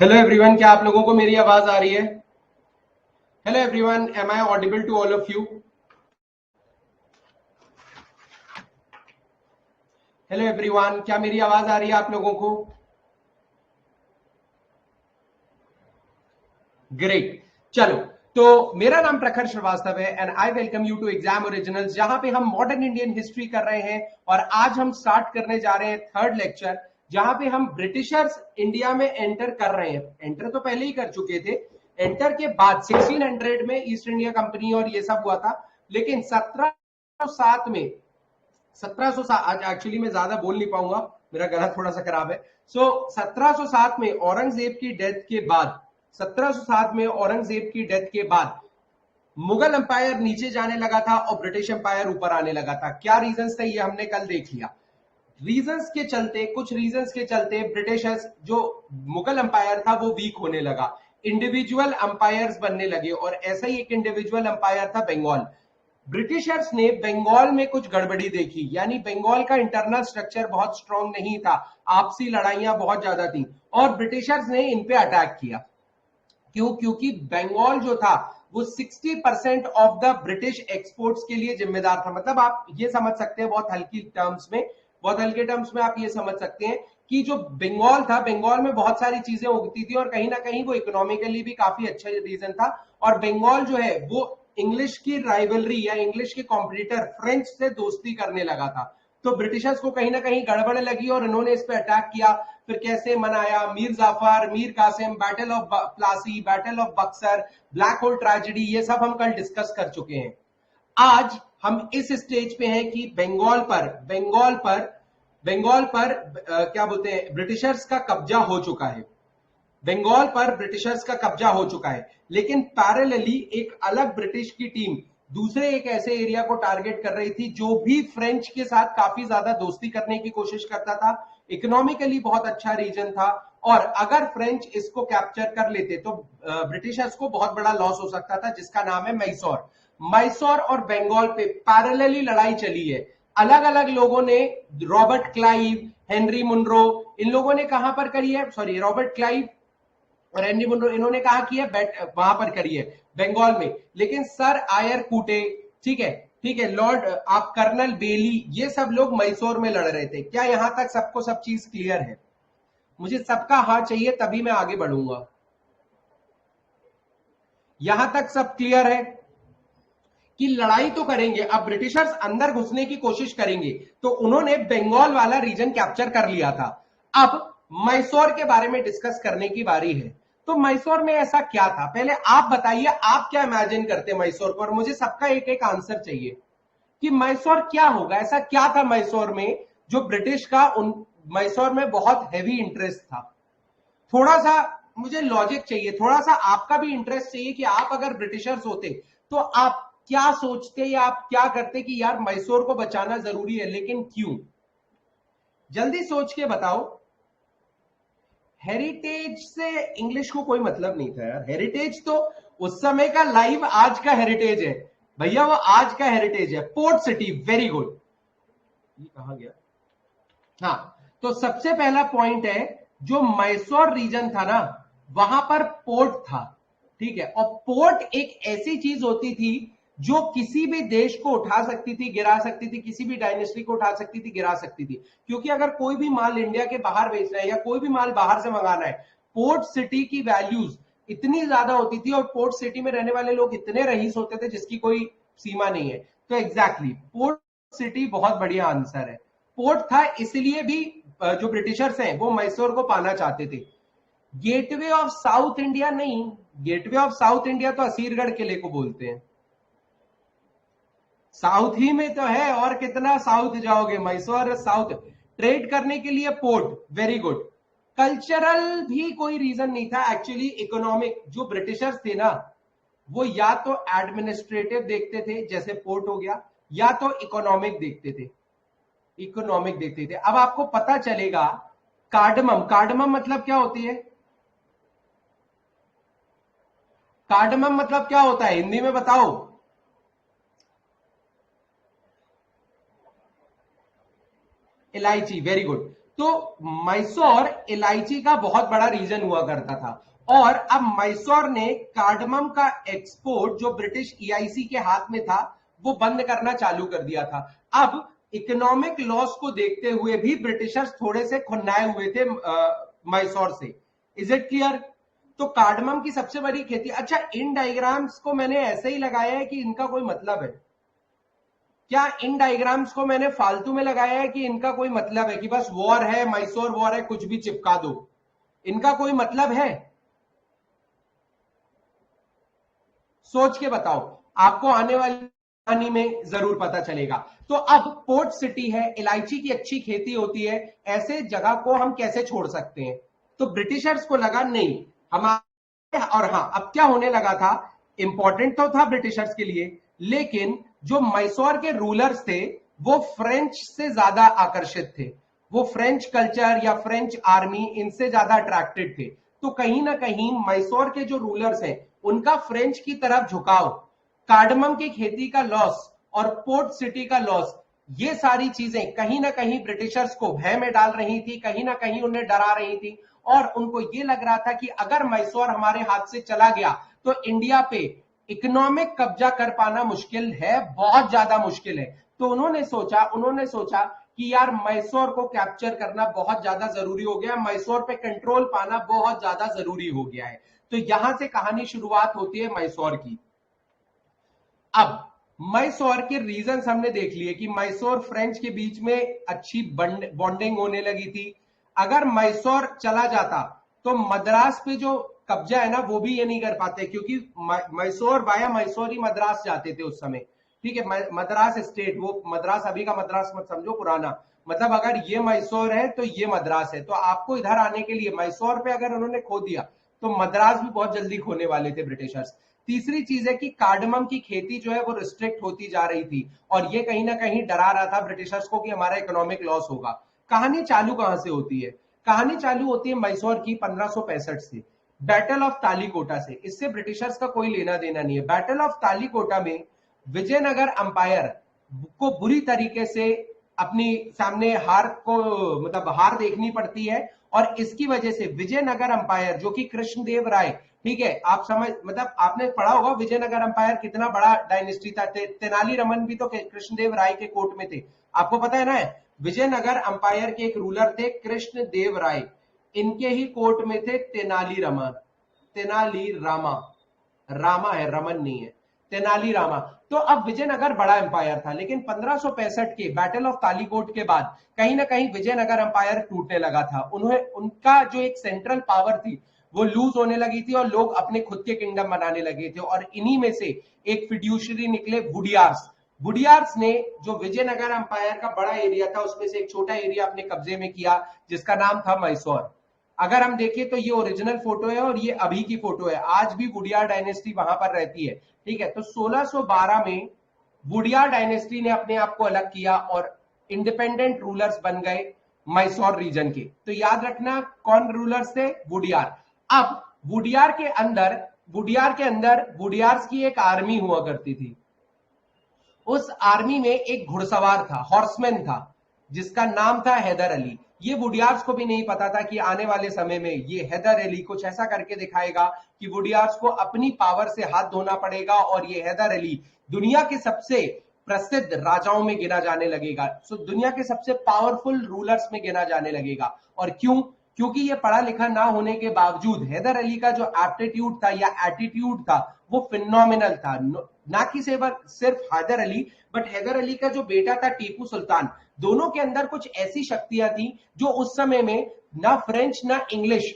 Hello everyone, क्या आप लोगों को मेरी आवाज आ रही है? Hello everyone, am I audible to all of you? Hello everyone, क्या मेरी आवाज आ रही है आप लोगों को? ग्रेट। चलो, तो मेरा नाम प्रखर श्रीवास्तव है and I welcome you to exam originals, जहां पे हम मॉडर्न इंडियन हिस्ट्री कर रहे हैं। और आज हम स्टार्ट करने जा रहे हैं थर्ड लेक्चर, जहां पे हम ब्रिटिशर्स इंडिया में एंटर कर रहे हैं। एंटर तो पहले ही कर चुके थे। एंटर के बाद 1600 में ईस्ट इंडिया कंपनी और ये सब हुआ था, लेकिन 1707 में 1707 आज एक्चुअली मैं ज्यादा बोल नहीं पाऊंगा, मेरा गला थोड़ा सा खराब है। सो 1707 में औरंगजेब की डेथ के बाद 1707 में औरंगजेब की डेथ के बाद मुगल एम्पायर नीचे जाने लगा था और ब्रिटिश एम्पायर ऊपर आने लगा था। क्या रीजंस थे ये हमने कल देख लिया। रीजंस के चलते, कुछ रीजंस के चलते ब्रिटिशर्स, जो मुगल एम्पायर था वो वीक होने लगा, इंडिविजुअल एम्पायर्स बनने लगे। और ऐसा ही एक इंडिविजुअल एम्पायर था बंगाल। ब्रिटिशर्स ने बंगाल में कुछ गड़बड़ी देखी, यानी बंगाल का इंटरनल स्ट्रक्चर बहुत स्ट्रांग नहीं था, आपसी लड़ाइयां बहुत ज्यादा थी और ब्रिटिशर्स ने इन पे अटैक किया। क्यों? क्योंकि बंगाल जो था वो 60% ऑफ द ब्रिटिश एक्सपोर्ट्स के लिए जिम्मेदार था। मतलब आप ये समझ सकते हैं बहुत हल्की टर्म्स में, बहुत हल्के टर्म्स में आप ये समझ सकते हैं कि जो बंगाल था, बंगाल में बहुत सारी चीजें उगती थी और कहीं ना कहीं वो इकोनॉमिकली भी काफी अच्छा रीजन था। और बंगाल जो है वो इंग्लिश की राइवलरी या इंग्लिश के कॉम्पिटिटर फ्रेंच से दोस्ती करने लगा था। तो ब्रिटिशर्स को कहीं ना कहीं गड़बड़ लगी और इन्होंने इस पे अटैक किया। फिर कैसे मनाया, Mir Jafar, Mir Qasim, battle of Plassey, battle of Buxar, black hole tragedy, ये सब हम कल डिस्कस कर चुके हैं। आज हम इस स्टेज पे हैं कि बंगाल पर क्या बोलते हैं, ब्रिटिशर्स का कब्जा हो चुका है। बंगाल पर ब्रिटिशर्स का कब्जा हो चुका है, लेकिन पैरेलली एक अलग ब्रिटिश की टीम दूसरे एक ऐसे एरिया को टारगेट कर रही थी जो भी फ्रेंच के साथ काफी ज्यादा दोस्ती करने की कोशिश करता था। इकोनॉमिकली बहुत अच्छा रीजन था और अगर फ्रेंच इसको कैप्चर कर लेते तो ब्रिटिशर्स को बहुत बड़ा लॉस हो सकता था, जिसका नाम है मैसूर। मैसूर और बंगाल पे पैरेलली लड़ाई चली है। अलग अलग लोगों ने, रॉबर्ट क्लाइव, हेनरी मुनरो, इन लोगों ने कहां पर करी है, सॉरी, रॉबर्ट क्लाइव और एंडी मुनरो, इन्होंने कहा कि है वहां पर करी है बंगाल में। लेकिन सर आयर कूटे, ठीक है, ठीक है, लॉर्ड आप कर्नल बेली, ये सब लोग मैसूर में लड़ रहे थे। क्या यहां तक सबको सब चीज क्लियर है? मुझे सबका हाँ चाहिए, तभी मैं आगे बढ़ूंगा। यहां तक सब क्लियर है कि लड़ाई तो करेंगे, अब ब्रिटिशर्स अंदर घुसने की कोशिश करेंगे। तो उन्होंने बंगाल वाला रीजन कैप्चर कर लिया था। अब मैसूर के बारे में डिस्कस करने की बारी है। तो मैसूर में ऐसा क्या था, पहले आप बताइए, आप क्या इमेजिन करते मैसूर को, और मुझे सबका एक एक आंसर चाहिए कि मैसूर क्या होगा, ऐसा क्या था मैसूर में जो ब्रिटिश का उन मैसूर में बहुत हैवी इंटरेस्ट था। थोड़ा सा मुझे लॉजिक चाहिए, थोड़ा सा आपका भी इंटरेस्ट चाहिए कि आप अगर ब्रिटिशर्स होते तो आप क्या सोचते या आप क्या करते कि यार मैसूर को बचाना जरूरी है, लेकिन क्यों? जल्दी सोच के बताओ। हेरिटेज से इंग्लिश को कोई मतलब नहीं था यार। हेरिटेज तो उस समय का लाइव आज का हेरिटेज है भैया, वो आज का हेरिटेज है। Port city, very good. ये कहां गया? हाँ, तो सबसे पहला पॉइंट है, जो मैसूर रीजन था ना, वहां पर पोर्ट था, ठीक है। और पोर्ट एक ऐसी चीज होती थी जो किसी भी देश को उठा सकती थी, गिरा सकती थी, किसी भी डायनेस्टी को उठा सकती थी, गिरा सकती थी। क्योंकि अगर कोई भी माल इंडिया के बाहर बेचना है या कोई भी माल बाहर से मंगाना है, पोर्ट सिटी की वैल्यूज इतनी ज्यादा होती थी और पोर्ट सिटी में रहने वाले लोग इतने रईस होते थे जिसकी कोई सीमा नहीं है। तो एग्जैक्टली पोर्ट सिटी बहुत बढ़िया आंसर है। पोर्ट था, इसलिए भी जो ब्रिटिशर्स हैं वो मैसूर को पाना चाहते थे। गेटवे ऑफ साउथ इंडिया नहीं, गेटवे ऑफ साउथ इंडिया तो असीरगढ़ किले को बोलते हैं। साउथ ही में तो है, और कितना साउथ जाओगे, मैसूर साउथ। ट्रेड करने के लिए पोर्ट, वेरी गुड। कल्चरल भी कोई रीजन नहीं था एक्चुअली, इकोनॉमिक। जो ब्रिटिशर्स थे ना, वो या तो एडमिनिस्ट्रेटिव देखते थे जैसे पोर्ट हो गया, या तो इकोनॉमिक देखते थे, इकोनॉमिक देखते थे। अब आपको पता चलेगा कार्डमम, कार्डमम मतलब क्या होती है? कार्डमम मतलब क्या होता है हिंदी में बताओ। इलायची, वेरी गुड। तो मैसूर इलायची का बहुत बड़ा रीजन हुआ करता था, और अब मैसूर ने कार्डमम का एक्सपोर्ट जो ब्रिटिश ईआईसी के हाथ में था वो बंद करना चालू कर दिया था। अब इकोनॉमिक लॉस को देखते हुए भी ब्रिटिशर्स थोड़े से खुन्नाए हुए थे मैसूर से। Is it clear? तो कार्डमम की सबसे बड़ी खेती। अच्छा, इन डायग्राम्स को मैंने ऐसे ही लगाया है कि इनका कोई मतलब है क्या? इन डायग्राम्स को मैंने फालतू में लगाया है कि इनका कोई मतलब है कि बस वॉर है, मैसूर वॉर है, कुछ भी चिपका दो? इनका कोई मतलब है? सोच के बताओ, आपको आने वाली कहानी में जरूर पता चलेगा। तो अब पोर्ट सिटी है, इलायची की अच्छी खेती होती है, ऐसे जगह को हम कैसे छोड़ सकते हैं? तो ब्रिटिशर्स को लगा नहीं हमारे, और हाँ, अब क्या होने लगा था, इंपॉर्टेंट तो था ब्रिटिशर्स के लिए, लेकिन जो मैसूर के रूलर्स थे वो फ्रेंच से ज्यादा आकर्षित थे, वो फ्रेंच कल्चर या फ्रेंच आर्मी इनसे ज्यादा अट्रैक्टेड थे। तो कहीं ना कहीं मैसूर के जो रूलर्स हैं उनका फ्रेंच की तरफ झुकाव, कार्डमम की खेती का लॉस और पोर्ट सिटी का लॉस, ये सारी चीजें कहीं ना कहीं ब्रिटिशर्स को भय में डाल रही थी, कहीं ना कहीं उन्हें डरा रही थी, और उनको ये लग रहा था कि अगर मैसूर हमारे हाथ से चला गया तो इंडिया पे इकोनॉमिक कब्जा कर पाना मुश्किल है, बहुत ज्यादा मुश्किल है। तो उन्होंने सोचा कि यार मैसूर को कैप्चर करना बहुत ज्यादा जरूरी हो गया, मैसूर पे कंट्रोल पाना बहुत ज्यादा जरूरी हो गया है। तो यहां से कहानी शुरुआत होती है मैसूर की। अब मैसूर के रीजंस हमने देख लिए कि मैसूर फ्रेंच के बीच में अच्छी बॉन्डिंग होने लगी थी। अगर मैसूर चला जाता तो मद्रास पे जो कब्जा है ना वो भी ये नहीं कर पाते, क्योंकि मैसूर वाया मैसूर ही मद्रास जाते थे उस समय। ठीक है, मद्रास स्टेट, वो मद्रास अभी का मद्रास मत समझो, पुराना। मतलब अगर ये मैसूर है तो ये मद्रास है, तो आपको इधर आने के लिए मैसूर पे अगर उन्होंने खो दिया तो मद्रास भी बहुत जल्दी खोने वाले थे ब्रिटिशर्स। तीसरी चीज है कि कार्डमम की खेती जो है वो रिस्ट्रिक्ट होती जा रही थी, और ये कहीं ना कहीं डरा रहा था ब्रिटिशर्स को कि हमारा इकोनॉमिक लॉस होगा। कहानी चालू कहां से होती है? कहानी चालू होती है मैसूर की 1565 से, बैटल ऑफ तालीकोटा से। इससे ब्रिटिशर्स का कोई लेना देना नहीं है। बैटल ऑफ तालीकोटा में विजयनगर अंपायर को बुरी तरीके से अपनी सामने हार को, मतलब हार देखनी पड़ती है, और इसकी वजह से विजयनगर अंपायर जो कि कृष्णदेव राय, ठीक है, आप समझ, मतलब आपने पढ़ा होगा विजयनगर अंपायर कितना बड़ा डायनेस्टी था। तेनाली रमन भी तो कृष्णदेव राय के कोर्ट में थे, आपको पता है ना? विजयनगर अंपायर के एक रूलर थे कृष्णदेव राय, इनके ही कोर्ट में थे तेनाली रमन, तेनाली रामा, रामा है, रमन नहीं है, तेनाली रामा। तो अब विजयनगर बड़ा एम्पायर था, लेकिन 1565 के बैटल ऑफ तालीकोट के बाद कहीं ना कहीं विजयनगर एम्पायर टूटने लगा था। उन्हें उनका जो एक सेंट्रल पावर थी वो लूज होने लगी थी, और लोग अपने खुद के किंगडम बनाने लगे थे, और इन्हीं में से एक फिड्यूशरी निकले वुडियार्स। वुडियार्स ने जो विजयनगर एम्पायर का बड़ा एरिया था उसमें से एक छोटा एरिया अपने कब्जे में किया, जिसका नाम था मैसूर। अगर हम देखें तो ये ओरिजिनल फोटो है और ये अभी की फोटो है, आज भी वुडियार डायनेस्टी वहां पर रहती है। ठीक है, तो 1612 में वुडियार डायनेस्टी ने अपने आप को अलग किया और इंडिपेंडेंट रूलर्स बन गए मैसूर रीजन के। तो याद रखना कौन रूलर्स थे? वुडियार। अब वुडियार के अंदर वुडियार्स की एक आर्मी हुआ करती थी। उस आर्मी में एक घुड़सवार था, हॉर्समैन था, जिसका नाम था हैदर अली। ये वुडियार्स को भी नहीं पता था कि आने वाले समय में ये हैदर अली कुछ ऐसा करके दिखाएगा कि वुडियार्स को अपनी पावर से हाथ धोना पड़ेगा, और ये हैदर अली दुनिया के सबसे प्रसिद्ध राजाओं में गिना जाने लगेगा। सो दुनिया के सबसे पावरफुल रूलर्स में गिना जाने लगेगा। और क्यों? क्योंकि ये पढ़ा लिखा ना होने के बावजूद हैदर अली का जो एप्टीट्यूड था या एटीट्यूड था वो फिनोमिनल था। ना कि सिर्फ हैदर अली, बट हैदर अली का जो बेटा था टीपू सुल्तान, दोनों के अंदर कुछ ऐसी शक्तियां थी जो उस समय में ना फ्रेंच ना इंग्लिश,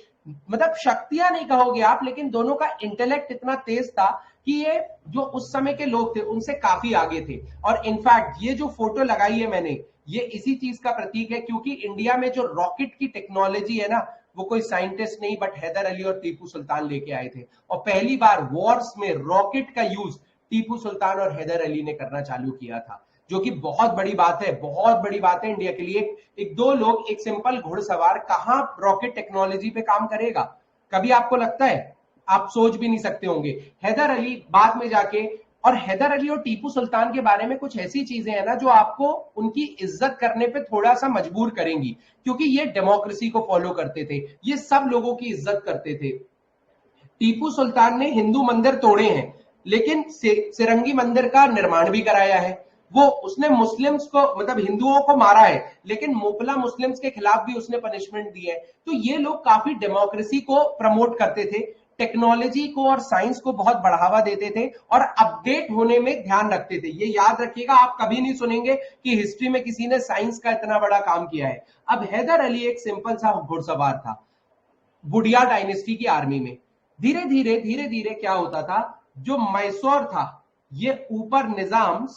मतलब शक्तियां नहीं कहोगे आप, लेकिन दोनों का इंटेलेक्ट इतना तेज था कि ये जो उस समय के लोग थे उनसे काफी आगे थे। और इनफैक्ट ये जो फोटो लगाई है मैंने, ये इसी चीज का प्रतीक है, क्योंकि इंडिया में जो रॉकेट की टेक्नोलॉजी है ना, वो कोई साइंटिस्ट नहीं बट हैदर अली और टीपू सुल्तान लेके आए थे। और पहली बार वॉर्स में रॉकेट का यूज टीपू सुल्तान और हैदर अली ने करना चालू किया था, जो कि बहुत बड़ी बात है, बहुत बड़ी बात है इंडिया के लिए। एक दो लोग, एक सिंपल घुड़सवार कहां रॉकेट टेक्नोलॉजी पे काम करेगा? कभी आपको लगता है? आप सोच भी नहीं सकते होंगे। हैदर अली बाद में जाके और हैदर अली और टीपू सुल्तान के बारे में कुछ ऐसी चीजें हैं ना जो आपको उनकी इज्जत करने पे थोड़ा सा मजबूर करेंगी, क्योंकि ये डेमोक्रेसी को फॉलो करते थे, ये सब लोगों की इज्जत करते थे। टीपू सुल्तान ने हिंदू मंदिर तोड़े हैं, लेकिन सिरंगी मंदिर का निर्माण भी कराया है। वो उसने मुस्लिम्स को मतलब हिंदुओं को मारा है, लेकिन मोपला मुस्लिम्स के खिलाफ भी उसने पनिशमेंट दी है। तो ये लोग काफी डेमोक्रेसी को प्रमोट करते थे, टेक्नोलॉजी को और साइंस को बहुत बढ़ावा देते थे और अपडेट होने में ध्यान रखते थे। ये याद रखिएगा, आप कभी नहीं सुनेंगे कि हिस्ट्री में किसी ने साइंस का इतना बड़ा काम किया है। अब हैदर अली एक सिंपल सा घुड़सवार था वुडिया डायनेस्टी की आर्मी में। धीरे धीरे क्या होता था, जो मैसूर था ये ऊपर निजाम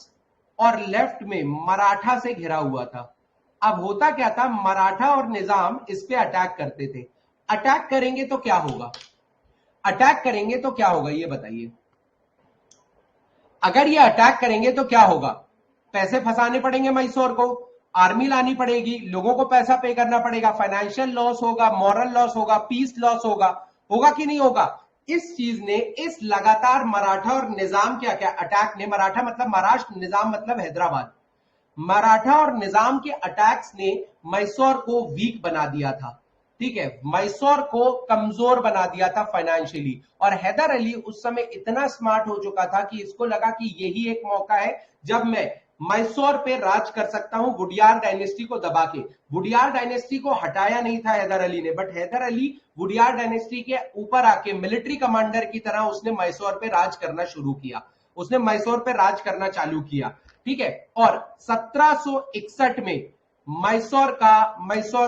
और लेफ्ट में मराठा से घिरा हुआ था। अब होता क्या था, मराठा और निजाम इस पे अटैक करते थे। अटैक करेंगे तो क्या होगा, अटैक करेंगे तो क्या होगा ये बताइए। अगर ये अटैक करेंगे तो क्या होगा, पैसे फंसाने पड़ेंगे मैसूर को, आर्मी लानी पड़ेगी, लोगों को पैसा पे करना पड़ेगा, फाइनेंशियल लॉस होगा, मॉरल लॉस होगा, पीस लॉस होगा, होगा कि नहीं होगा। इस चीज ने इस लगातार मराठा और निजाम क्या क्या अटैक ने, मराठा मतलब महाराष्ट्र, निजाम मतलब हैदराबाद, मराठा और निजाम के अटैक्स ने मैसूर को वीक बना दिया था। ठीक है, मैसूर को कमजोर बना दिया था फाइनेंशियली। और हैदर अली उस समय इतना स्मार्ट हो चुका था कि इसको लगा कि यही एक मौका है जब मैं मैसूर पे राज कर सकता हूं वुडियार डायनेस्टी को दबा के। वुडियार डायनेस्टी को हटाया नहीं था हैदर अली ने, बट हैदर अली वुडियार डायनेस्टी के ऊपर आके मिलिट्री कमांडर की तरह उसने मैसूर पे राज करना शुरू किया, उसने मैसूर पे राज करना चालू किया। ठीक है, और 1761 में मैसूर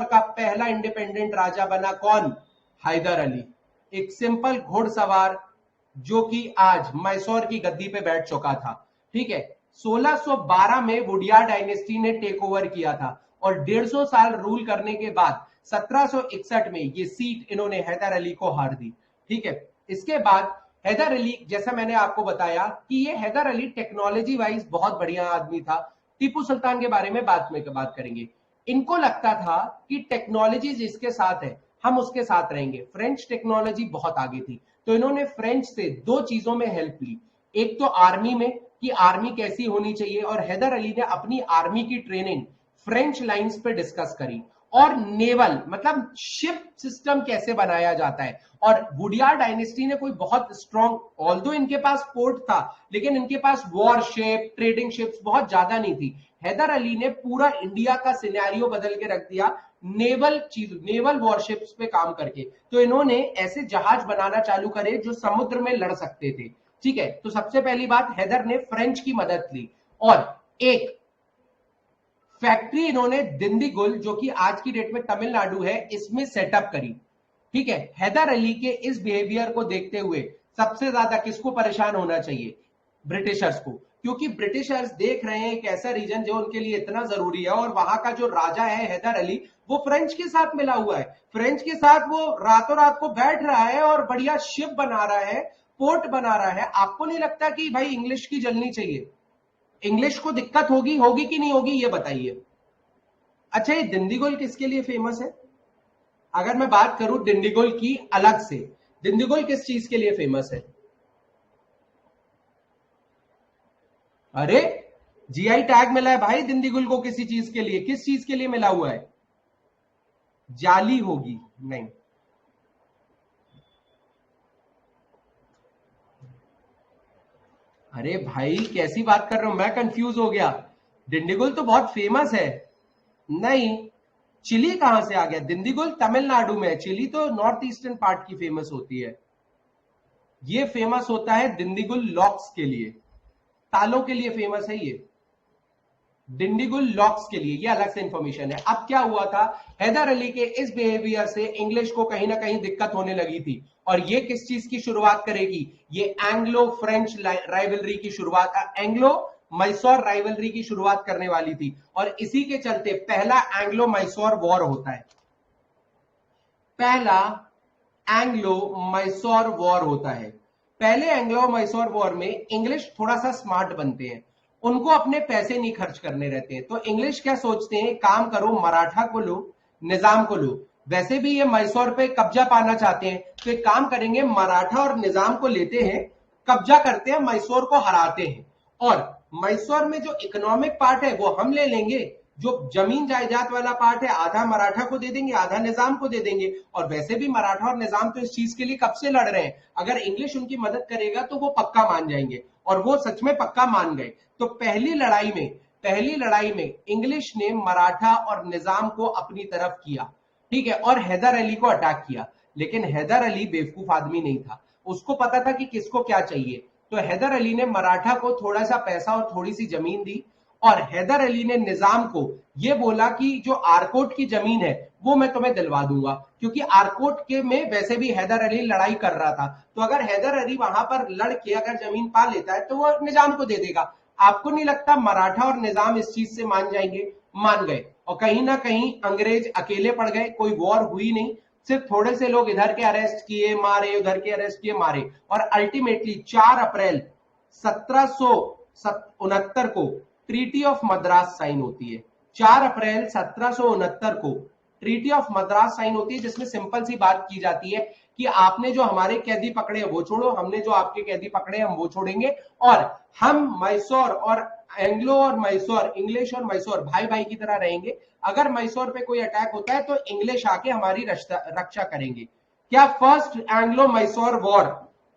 का पहला इंडिपेंडेंट राजा बना कौन, हैदर अली। एक सिंपल घुड़सवार जो कि आज मैसूर की गद्दी पे बैठ चुका था। ठीक है, 1612 में वुडियार डायनेस्टी ने टेक ओवर किया था और 150 साल रूल करने के बाद 1761 में ये सीट इन्होंने हैदर अली को हार दी। ठीक है, इसके बाद हैदर अली, जैसा मैंने आपको बताया कि ये हैदर अली टेक्नोलॉजी वाइज बहुत बढ़िया आदमी था। टीपू सुल्तान के बारे में बात करेंगे। इनको लगता था कि टेक्नोलॉजी जिसके साथ है हम उसके साथ रहेंगे। फ्रेंच टेक्नोलॉजी बहुत आगे थी, तो इन्होंने फ्रेंच से दो चीजों में हेल्प ली। एक तो आर्मी में कि आर्मी कैसी होनी चाहिए, और हैदर अली ने अपनी आर्मी की ट्रेनिंग फ्रेंच लाइंस पे डिस्कस करी। और नेवल मतलब शिप सिस्टम कैसे बनाया जाता है। और वुडियार डायनेस्टी ने कोई बहुत स्ट्रॉन्ग, ऑल्दो इनके पास पोर्ट था, लेकिन इनके पास वॉरशिप, ट्रेडिंग शिप्स बहुत ज्यादा नहीं थी। हैदर अली ने पूरा इंडिया का सिनेरियो बदल के रख दिया नेवल वॉरशिप्स पे काम करके। तो इन्होंने ऐसे जहाज बनाना चालू करे जो समुद्र में लड़ सकते थे। ठीक है, तो सबसे पहली बात, हैदर ने फ्रेंच की मदद ली और एक फैक्ट्री इन्होंने दिंडीगुल, जो कि आज की डेट में तमिलनाडु है, इसमें सेटअप करी। ठीक है, हैदर अली के इस बिहेवियर को देखते हुए सबसे ज्यादा किसको परेशान होना चाहिए, ब्रिटिशर्स को, क्योंकि ब्रिटिशर्स देख रहे हैं एक ऐसा रीजन जो उनके लिए इतना जरूरी है, और वहां का जो राजा है हैदर अली वो फ्रेंच के साथ मिला हुआ है। फ्रेंच के साथ वो रातों रात को बैठ रहा है और बढ़िया शिप बना रहा है, पोर्ट बना रहा है। आपको नहीं लगता कि भाई इंग्लिश की जलनी चाहिए, इंग्लिश को दिक्कत होगी कि नहीं होगी ये बताइए। अच्छा, ये दिंडीगुल किसके लिए फेमस है, अगर मैं बात करूं दिंडीगुल की अलग से, दिंडीगुल किस चीज के लिए फेमस है। अरे जीआई टैग मिला है भाई दिंडीगुल को, किसी चीज के लिए, किस चीज के लिए मिला हुआ है, जाली होगी नहीं। अरे भाई कैसी बात कर रहे हो, मैं कंफ्यूज हो गया। दिंडीगुल तो बहुत फेमस है। नहीं, चिली कहां से आ गया, दिंडीगुल तमिलनाडु में है, चिली तो नॉर्थ ईस्टर्न पार्ट की फेमस होती है। ये फेमस होता है दिंडीगुल लॉक्स के लिए, तालों के लिए फेमस है ये, दिंडीगुल लॉक्स के लिए, ये अलग से इंफॉर्मेशन है। अब क्या हुआ था, हैदर अली के इस बिहेवियर से इंग्लिश को कहीं ना कहीं दिक्कत होने लगी थी, और ये किस चीज की शुरुआत करेगी, ये एंग्लो फ्रेंच राइवलरी की शुरुआत, एंग्लो मैसूर राइवलरी की शुरुआत करने वाली थी। और इसी के चलते पहला एंग्लो मैसूर वॉर होता है, पहला एंग्लो मैसूर वॉर होता है। पहले एंग्लो मैसूर वॉर में इंग्लिश थोड़ा सा स्मार्ट बनते हैं, उनको अपने पैसे नहीं खर्च करने रहते हैं। तो इंग्लिश क्या सोचते हैं, काम करो मराठा को लो, निजाम को लो। वैसे भी ये मैसूर पे कब्जा पाना चाहते हैं, तो एक काम करेंगे, मराठा और निजाम को लेते हैं कब्जा करते हैं, मैसूर को हराते हैं। और मैसूर में जो इकोनॉमिक पार्ट है वो हम ले लेंगे, जो जमीन जायदाद वाला पार्ट है आधा मराठा को दे देंगे, आधा निजाम को दे देंगे। और वैसे भी मराठा और निजाम तो इस चीज के लिए कब से लड़ रहे हैं, अगर इंग्लिश उनकी मदद करेगा तो वो पक्का मान जाएंगे, और वो सच में पक्का मान गए। तो पहली लड़ाई में इंग्लिश ने मराठा और निजाम को अपनी तरफ किया, ठीक है, और हैदर अली को अटैक किया। लेकिन हैदर अली बेवकूफ आदमी नहीं था, उसको पता था कि किसको क्या चाहिए। तो हैदर अली ने मराठा को थोड़ा सा पैसा और थोड़ी सी जमीन दी, और हैदर अली ने निजाम को यह बोला कि जो आरकोट की जमीन है वो मैं तुम्हें दिलवा दूंगा, क्योंकि आरकोट के में वैसे भी हैदर अली लड़ाई कर रहा था। तो अगर हैदर अली वहां पर लड़ के अगर जमीन पा लेता है तो वो निजाम को दे देगा। आपको नहीं लगता मराठा और निजाम इस चीज से मान जाएंगे? मान गए। और कहीं ना कहीं अंग्रेज अकेले पड़ गए, कोई वॉर हुई नहीं, सिर्फ थोड़े से लोग इधर के अरेस्ट किए मारे, उधर के अरेस्ट किए मारे, और अल्टीमेटली 4 अप्रैल 1769 को ट्रीटी ऑफ मद्रास साइन होती है। 4 अप्रैल 1769 को ट्रीटी ऑफ मद्रास साइन होती है, जिसमें सिंपल सी बात की जाती है कि आपने जो हमारे कैदी पकड़े हैं वो छोड़ो, हमने जो आपके कैदी पकड़े हैं हम वो छोड़ेंगे, और हम मैसूर और एंग्लो और मैसूर, इंग्लिश और मैसूर भाई भाई की तरह रहेंगे। अगर मैसूर पे कोई अटैक होता है तो इंग्लिश आके हमारी रक्षा करेंगे। क्या फर्स्ट एंग्लो मैसूर वॉर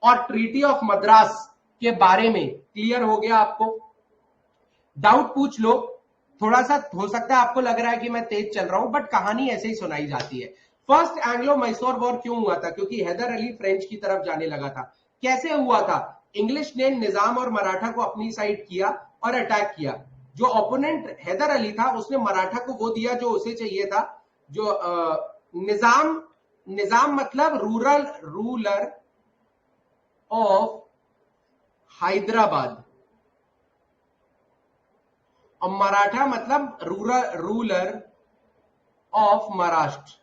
और ट्रीटी ऑफ मद्रास के बारे में क्लियर हो गया आपको? डाउट पूछ लो, थोड़ा सा हो सकता है आपको लग रहा है कि मैं तेज चल रहा हूं, बट कहानी ऐसे ही सुनाई जाती है। फर्स्ट एंग्लो मैसूर वॉर क्यों हुआ था? क्योंकि हैदर अली फ्रेंच की तरफ जाने लगा था। कैसे हुआ था? इंग्लिश ने निजाम और मराठा को अपनी साइड किया और अटैक किया। जो ओपोनेंट हैदर अली था उसने मराठा को वो दिया जो उसे चाहिए था, जो निजाम मतलब रूलर ऑफ हैदराबाद, और मराठा मतलब रूलर ऑफ महाराष्ट्र।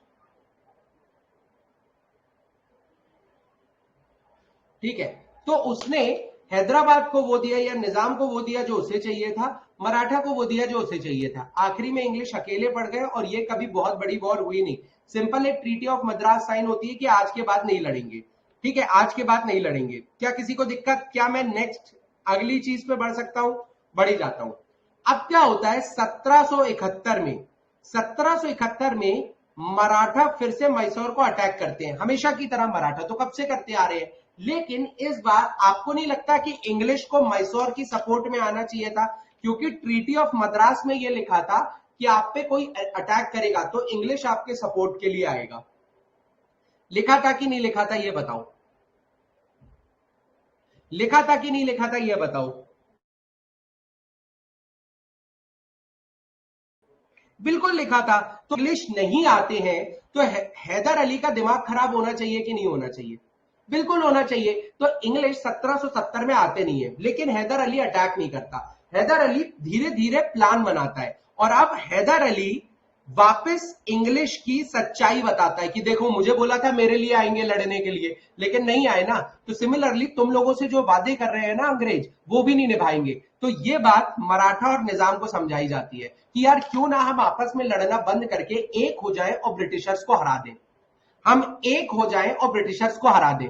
ठीक है, तो उसने हैदराबाद को वो दिया या निजाम को वो दिया जो उसे चाहिए था, मराठा को वो दिया जो उसे चाहिए था। आखिरी में इंग्लिश अकेले पड़ गए और ये कभी बहुत बड़ी वॉर हुई नहीं। सिंपल एक ट्रीटी ऑफ मद्रास साइन होती है कि आज के बाद नहीं लड़ेंगे। ठीक है, आज के बाद नहीं लड़ेंगे। क्या किसी को दिक्कत? क्या मैं नेक्स्ट अगली चीज पे बढ़ सकता हूं? बढ़ ही जाता हूं। अब क्या होता है 1771 में मराठा फिर से मैसूर को अटैक करते हैं। हमेशा की तरह मराठा तो कब से करते आ रहे हैं, लेकिन इस बार आपको नहीं लगता कि इंग्लिश को मैसूर की सपोर्ट में आना चाहिए था? क्योंकि ट्रीटी ऑफ मद्रास में यह लिखा था कि आप पे कोई अटैक करेगा तो इंग्लिश आपके सपोर्ट के लिए आएगा। लिखा था कि नहीं लिखा था, यह बताओ। लिखा था कि नहीं लिखा था, यह बताओ। बिल्कुल लिखा था। तो इंग्लिश नहीं आते हैं तो हैदर अली का दिमाग खराब होना चाहिए कि नहीं होना चाहिए? बिल्कुल होना चाहिए। तो इंग्लिश 1770 में आते नहीं है, लेकिन हैदर अली अटैक नहीं करता। हैदर अली धीरे धीरे प्लान बनाता है, और अब हैदर अली वापस इंग्लिश की सच्चाई बताता है कि देखो मुझे बोला था मेरे लिए आएंगे लड़ने के लिए, लेकिन नहीं आए ना। तो सिमिलरली तुम लोगों से जो वादे कर रहे हैं ना अंग्रेज, वो भी नहीं निभाएंगे। तो ये बात मराठा और निजाम को समझाई जाती है कि यार क्यों ना हम आपस में लड़ना बंद करके एक हो जाएं और ब्रिटिशर्स को हरा दें। हम एक हो जाएं और ब्रिटिशर्स को हरा दें।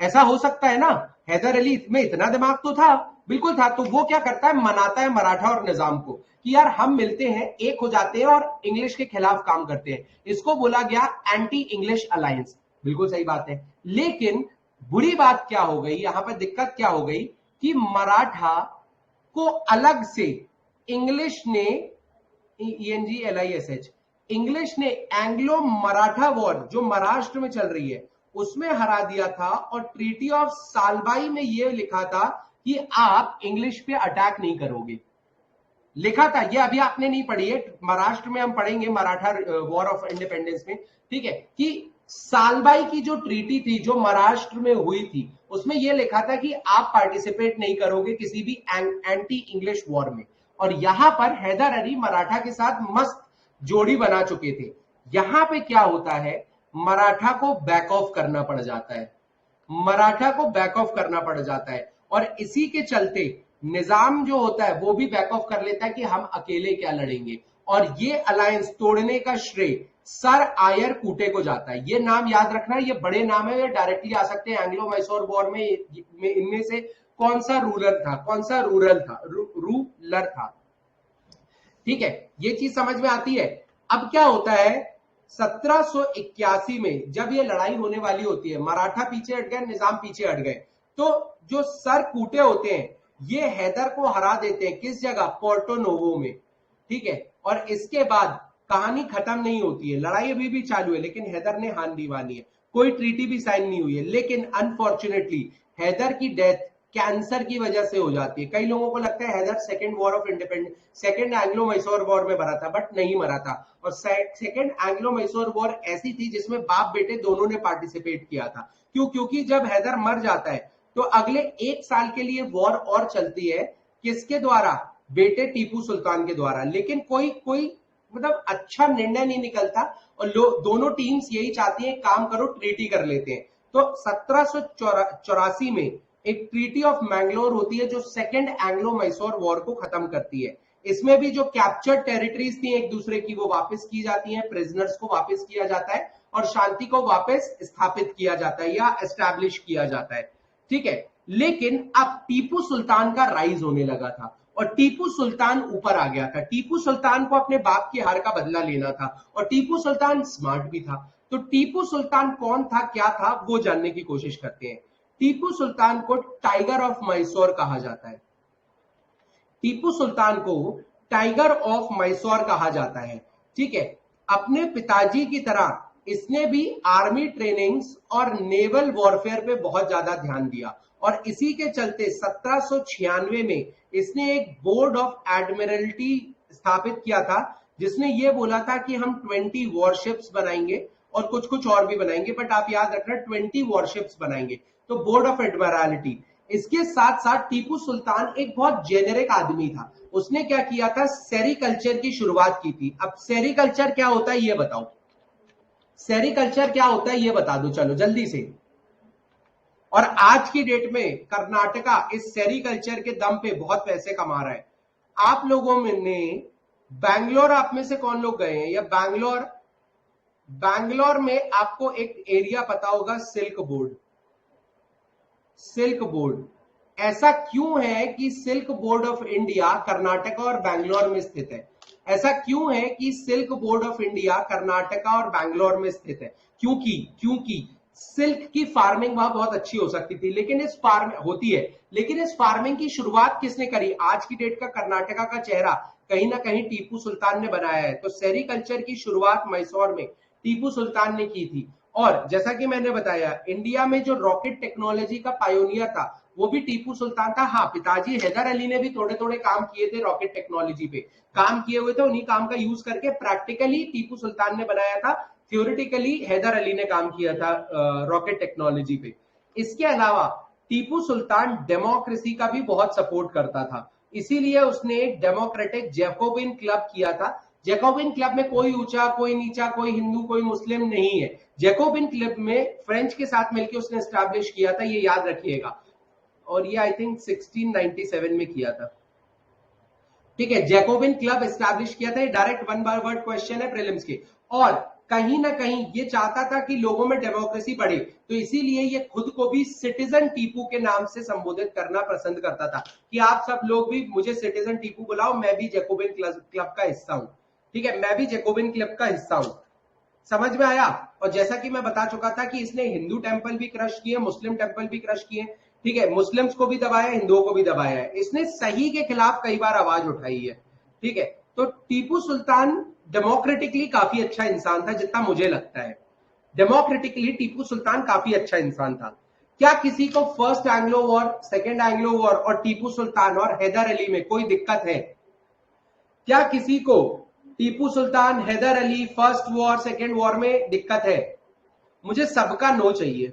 ऐसा हो सकता है ना? हैदर अली में इतना दिमाग तो था, बिल्कुल था। तो वो क्या करता है, मनाता है मराठा और निजाम को कि यार हम मिलते हैं, एक हो जाते हैं और इंग्लिश के खिलाफ काम करते हैं। इसको बोला गया एंटी इंग्लिश अलायंस। बिल्कुल सही बात है। लेकिन बुरी बात क्या हो गई, यहां पर दिक्कत क्या हो गई कि मराठा को अलग से इंग्लिश ने ENGLISH इंग्लिश ने एंग्लो मराठा वॉर जो महाराष्ट्र में चल रही है उसमें हरा दिया था। और ट्रीटी ऑफ सालबाई में यह लिखा था कि आप इंग्लिश पे अटैक नहीं करोगे। लिखा था, ये अभी आपने नहीं पढ़ी है, महाराष्ट्र में हम पढ़ेंगे मराठा वॉर ऑफ इंडिपेंडेंस में। ठीक है, कि सालबाई की जो ट्रीटी थी जो महाराष्ट्र में हुई थी उसमें यह लिखा था कि आप पार्टिसिपेट नहीं करोगे किसी भी एंटी इंग्लिश वॉर में। और यहां पर हैदर अली मराठा के साथ मस्त जोड़ी बना चुके थे। यहां पे क्या होता है, मराठा को बैक ऑफ करना पड़ जाता है। मराठा को बैक ऑफ करना पड़ जाता है, और इसी के चलते निजाम जो होता है वो भी बैक ऑफ कर लेता है कि हम अकेले क्या लड़ेंगे। और ये अलायंस तोड़ने का श्रेय सर आयर कूटे को जाता है। ये नाम याद रखना, ये बड़े नाम है, ये डायरेक्टली आ सकते हैं एंग्लो मैसूर वॉर में। इनमें से कौन सा रूलर था, कौन सा रूलर था। ठीक है, ये चीज समझ में आती है। अब क्या होता है 1781 में जब ये लड़ाई होने वाली होती है, मराठा पीछे हट गए, निजाम पीछे हट गए, तो जो सर कूटे होते हैं ये हैदर को हरा देते हैं। किस जगह? पोर्टो नोवो में। ठीक है, और इसके बाद कहानी खत्म नहीं होती है, लड़ाई अभी भी चालू है, लेकिन हैदर ने हार दी वाली है, कोई ट्रीटी भी साइन नहीं हुई है। लेकिन अनफॉर्चुनेटली हैदर की डेथ कैंसर की वजह से हो जाती है। कई लोगों को लगता है Haider second war of independence, second Anglo Mysore war में मरा था, बट नहीं मरा था। और सेकंड एंग्लो मैसूर वॉर ऐसी थी जिसमें बाप बेटे दोनों ने पार्टिसिपेट किया था। क्यों? क्योंकि जब हैदर मर जाता है तो अगले 1 साल के लिए वॉर और चलती है। किसके द्वारा? बेटे टीपू सुल्तान के द्वारा। लेकिन कोई कोई मतलब अच्छा निर्णय नहीं निकलता, और दोनों टीम्स यही चाहती हैं काम करो, ट्रीटी कर लेते हैं। तो 1784 में एक ट्रीटी ऑफ मैंगलोर होती है जो सेकंड एंग्लो मैसूर वॉर को खत्म करती है। इसमें भी जो कैप्चर्ड टेरिटरीज थी एक दूसरे की, वो वापस की जाती हैं, प्रिजनर्स को वापस किया जाता है और शांति को वापस स्थापित किया जाता है या एस्टैब्लिश किया जाता है। ठीक है, लेकिन अब टीपू सुल्तान का राइज होने लगा था और टीपू सुल्तान ऊपर आ गया था। टीपू सुल्तान को अपने बाप की हार का बदला लेना था और टीपू सुल्तान स्मार्ट भी था। तो टीपू सुल्तान कौन था, क्या था, वो जानने की कोशिश करते हैं। टीपू सुल्तान को टाइगर ऑफ मैसूर कहा जाता है। टीपू सुल्तान को टाइगर ऑफ मैसूर कहा जाता है। ठीक है, अपने पिताजी की तरह इसने भी आर्मी ट्रेनिंग्स और नेवल वॉरफेयर पे बहुत ज्यादा ध्यान दिया और इसी के चलते 1796 में इसने एक बोर्ड ऑफ एडमिरल्टी स्थापित किया था, जिसने ये बोला था कि हम 20 वॉरशिप्स बनाएंगे और कुछ कुछ और भी बनाएंगे, बट आप याद रखना 20 वॉरशिप्स बनाएंगे। तो बोर्ड ऑफ एडमिरल्टी। इसके साथ साथ टीपू सुल्तान एक बहुत जेनेरिक आदमी था। उसने क्या किया था, सेरिकल्चर की शुरुआत की थी। अब सेरिकल्चर क्या होता है ये बताओ, सेरिकल्चर क्या होता है ये बता दो चलो जल्दी से। और आज की डेट में कर्नाटका इस सेरिकल्चर के दम पे बहुत पैसे कमा रहा है। आप लोगों में ने बैंगलोर, आप में से कौन लोग गए हैं, या बैंगलोर, बैंगलोर में आपको एक एरिया पता होगा सिल्क बोर्ड। सिल्क बोर्ड ऐसा क्यों है कि silk board of India Karnataka और बैंगलोर में स्थित है? ऐसा क्यों है कि silk board of India Karnataka और बैंगलोर में स्थित है? क्योंकि सिल्क की फार्मिंग वहां बहुत अच्छी हो सकती थी, लेकिन इस फार्मिंग की शुरुआत किसने करी? आज की डेट का कर्नाटका का चेहरा कहीं ना कहीं टीपू सुल्तान ने बनाया है। तो सेरिकल्चर की शुरुआत मैसूर में टीपू सुल्तान ने की थी। और जैसा कि मैंने बताया, इंडिया में जो रॉकेट टेक्नोलॉजी का पायोनियर था वो भी टीपू सुल्तान था। हाँ, पिताजी हैदर अली ने भी थोड़े थोड़े काम किए थे, रॉकेट टेक्नोलॉजी पे काम किए हुए थे। उन्हीं काम का यूज करके प्रैक्टिकली टीपू सुल्तान ने बनाया था, थ्योरेटिकली हैदर अली ने काम किया था रॉकेट टेक्नोलॉजी पे। इसके अलावा टीपू सुल्तान डेमोक्रेसी का भी बहुत सपोर्ट करता था, इसीलिए उसने एक डेमोक्रेटिक जैकोबिन क्लब किया था। जैकोबिन क्लब में कोई ऊंचा, कोई नीचा, कोई हिंदू, कोई मुस्लिम नहीं है। जैकोबिन क्लब में फ्रेंच के साथ मिलकर उसने एस्टैब्लिश किया था, ये याद रखिएगा। और ये आई थिंक 1697 में किया था। ठीक है, जैकोबिन क्लब एस्टैब्लिश किया था। ये direct one by word question है प्रीलिम्स के। और कहीं ना कहीं ये चाहता था कि लोगों में डेमोक्रेसी बढ़े, तो इसीलिए ये खुद को भी सिटीजन टीपू के नाम से संबोधित करना पसंद करता था कि आप सब लोग भी मुझे सिटीजन टीपू बुलाओ, मैं भी जैकोबिन क्लब का हिस्सा हूं। ठीक है, मैं भी जैकोबिन क्लब का हिस्सा हूं। समझ में आया? और जैसा कि मैं बता चुका था कि इसने हिंदू टेंपल भी क्रश किए, मुस्लिम टेंपल भी क्रश किए। ठीक है, मुस्लिम्स को भी दबाया, हिंदुओं को भी दबाया है। इसने सही के खिलाफ कई बार आवाज उठाई है। ठीक है, तो टीपू सुल्तान डेमोक्रेटिकली काफी अच्छा इंसान था, जितना मुझे लगता है। डेमोक्रेटिकली टीपू सुल्तान काफी अच्छा इंसान था। क्या किसी को first Anglo war, second Anglo war और टीपू सुल्तान और हैदर अली में कोई दिक्कत है? क्या किसी को Tipu Sultan, Hyder Ali, first war, second war में दिक्कत है? मुझे सबका नो चाहिए।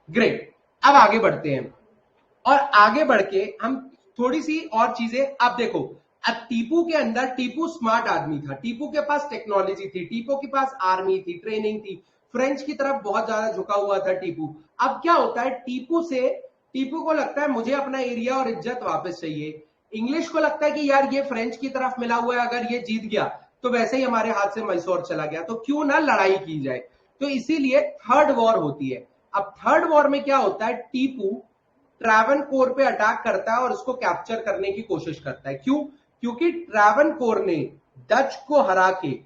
ग्रेट, अब आगे बढ़ते हैं और आगे बढ़ के हम थोड़ी सी और चीजें। अब देखो, अब टीपू के अंदर, टीपू स्मार्ट आदमी था, टीपू के पास टेक्नोलॉजी थी, टीपू के पास आर्मी थी, ट्रेनिंग थी, फ्रेंच की तरफ बहुत ज्यादा झुका हुआ था टीपू। अब क्या होता है, टीपू को लगता है मुझे अपना एरिया और इज्जत वापस चाहिए। इंग्लिश को लगता है कि यार ये फ्रेंच की तरफ मिला हुआ है, अगर ये जीत गया तो वैसे ही हमारे हाथ से मैसूर चला गया, तो क्यों ना लड़ाई की जाए। तो इसीलिए थर्ड वॉर होती है। अब थर्ड वॉर में क्या होता है, टीपू ट्रैवनकोर पे अटैक करता है और उसको कैप्चर करने की कोशिश करता है। क्यों? क्योंकि ट्रैवनकोर ने डच को हरा के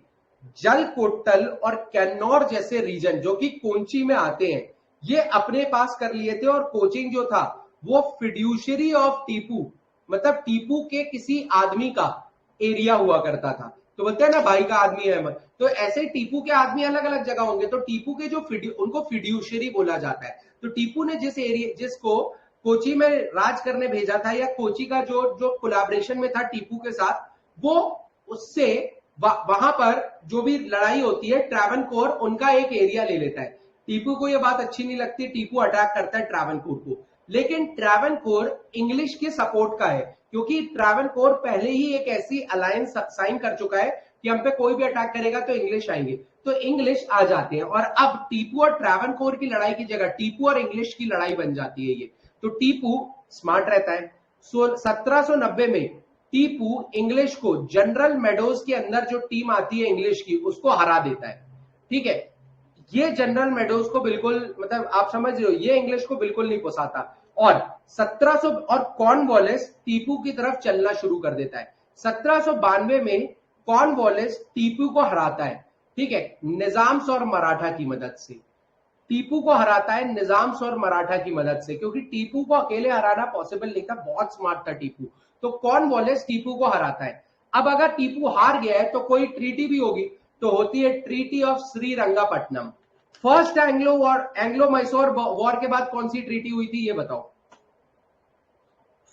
जलकोटल और कैन्नौर जैसे रीजन जो कि कोंची में आते हैं, ये अपने पास कर लिए थे। और कोचिंग जो था वो फिड्यूशरी ऑफ टीपू, मतलब टीपू के किसी आदमी का एरिया हुआ करता था। तो बोलते हैं ना भाई का आदमी है, तो ऐसे टीपू के आदमी अलग अलग जगह होंगे, तो टीपू के जो उनको फिड्यूशरी बोला जाता है। तो टीपू ने जिसको कोची में राज करने भेजा था, या कोची का जो जो कोलैबोरेशन में था टीपू के साथ, वो उससे वहां पर जो भी लड़ाई होती है ट्रैवनकोर उनका एक एरिया ले लेता है। टीपू को यह बात अच्छी नहीं लगती, टीपू अटैक करता है ट्रैवनकोर को। लेकिन ट्रैवनकोर इंग्लिश के सपोर्ट का है, क्योंकि ट्रैवनकोर पहले ही एक ऐसी अलायंस साइन कर चुका है कि हम पे कोई भी अटैक करेगा तो इंग्लिश आएंगे, तो इंग्लिश आ जाते हैं। और अब टीपू और ट्रैवनकोर की लड़ाई की जगह टीपू और इंग्लिश की लड़ाई बन जाती है ये। तो टीपू स्मार्ट रहता है। 1790 में टीपू इंग्लिश को जनरल मेडोज के अंदर जो टीम आती है इंग्लिश की, उसको हरा देता है। ठीक है, ये जनरल मेडोज को बिल्कुल, मतलब आप समझ रहे हो, ये इंग्लिश को बिल्कुल नहीं पोसाता। और 1700 और कॉर्नवालिस टीपू की तरफ चलना शुरू कर देता है। 1792 में कॉर्नवालिस टीपू को हराता है। ठीक है, निजाम्स और मराठा की मदद से टीपू को हराता है, निजाम्स और मराठा की मदद से, क्योंकि टीपू को अकेले हराना पॉसिबल नहीं था, बहुत स्मार्ट था टीपू। तो कॉर्नवालिस टीपू को हराता है। अब अगर टीपू हार गया है तो कोई ट्रीटी भी होगी, तो होती है treaty of Srirangapatnam. First Anglo Mysore war के बाद कौन सी ट्रीटी हुई थी, ये बताओ।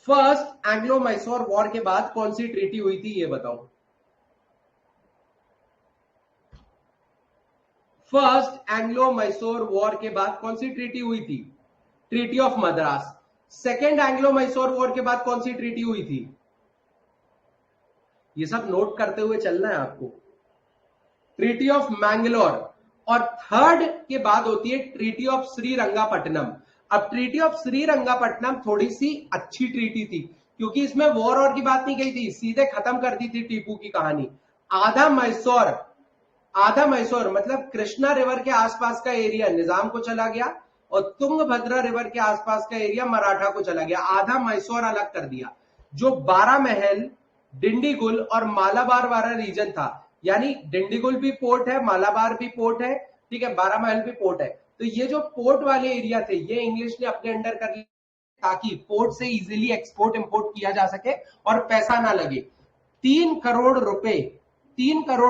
फर्स्ट एंग्लो मैसूर वॉर के बाद कौन सी ट्रीटी हुई थी, ये बताओ। फर्स्ट एंग्लो मैसूर वॉर के बाद कौन सी ट्रीटी हुई थी? Treaty of Madras. Second Anglo Mysore war के बाद कौन सी ट्रीटी हुई थी? ये सब नोट करते हुए चलना है आपको। Treaty of Mangalore. और थर्ड के बाद होती है ट्रीटी ऑफ श्रीरंगापट्टनम। अब ट्रीटी ऑफ श्रीरंगापट्टनम थोड़ी सी अच्छी ट्रीटी थी, क्योंकि इसमें वॉर की बात नहीं कही थी, सीधे खत्म कर दी थी टीपू की कहानी। आधा मैसूर मतलब कृष्णा रिवर के आसपास का एरिया निजाम को चला गया, और तुंगभद्रा रिवर के आसपास का एरिया मराठा को चला गया। आधा मैसूर अलग कर दिया। जो 12 महल, डिंडीगुल और मालाबार वाला रीजन था, यानी डिंडीगुल भी पोर्ट है, मालाबार भी पोर्ट है, ठीक है, 12 महल भी पोर्ट है, तो ये जो पोर्ट वाले एरिया थे ये इंग्लिश ने अपने अंडर कर लिए, ताकि पोर्ट से इजीली एक्सपोर्ट इंपोर्ट किया जा सके और पैसा ना लगे। 3 करोड़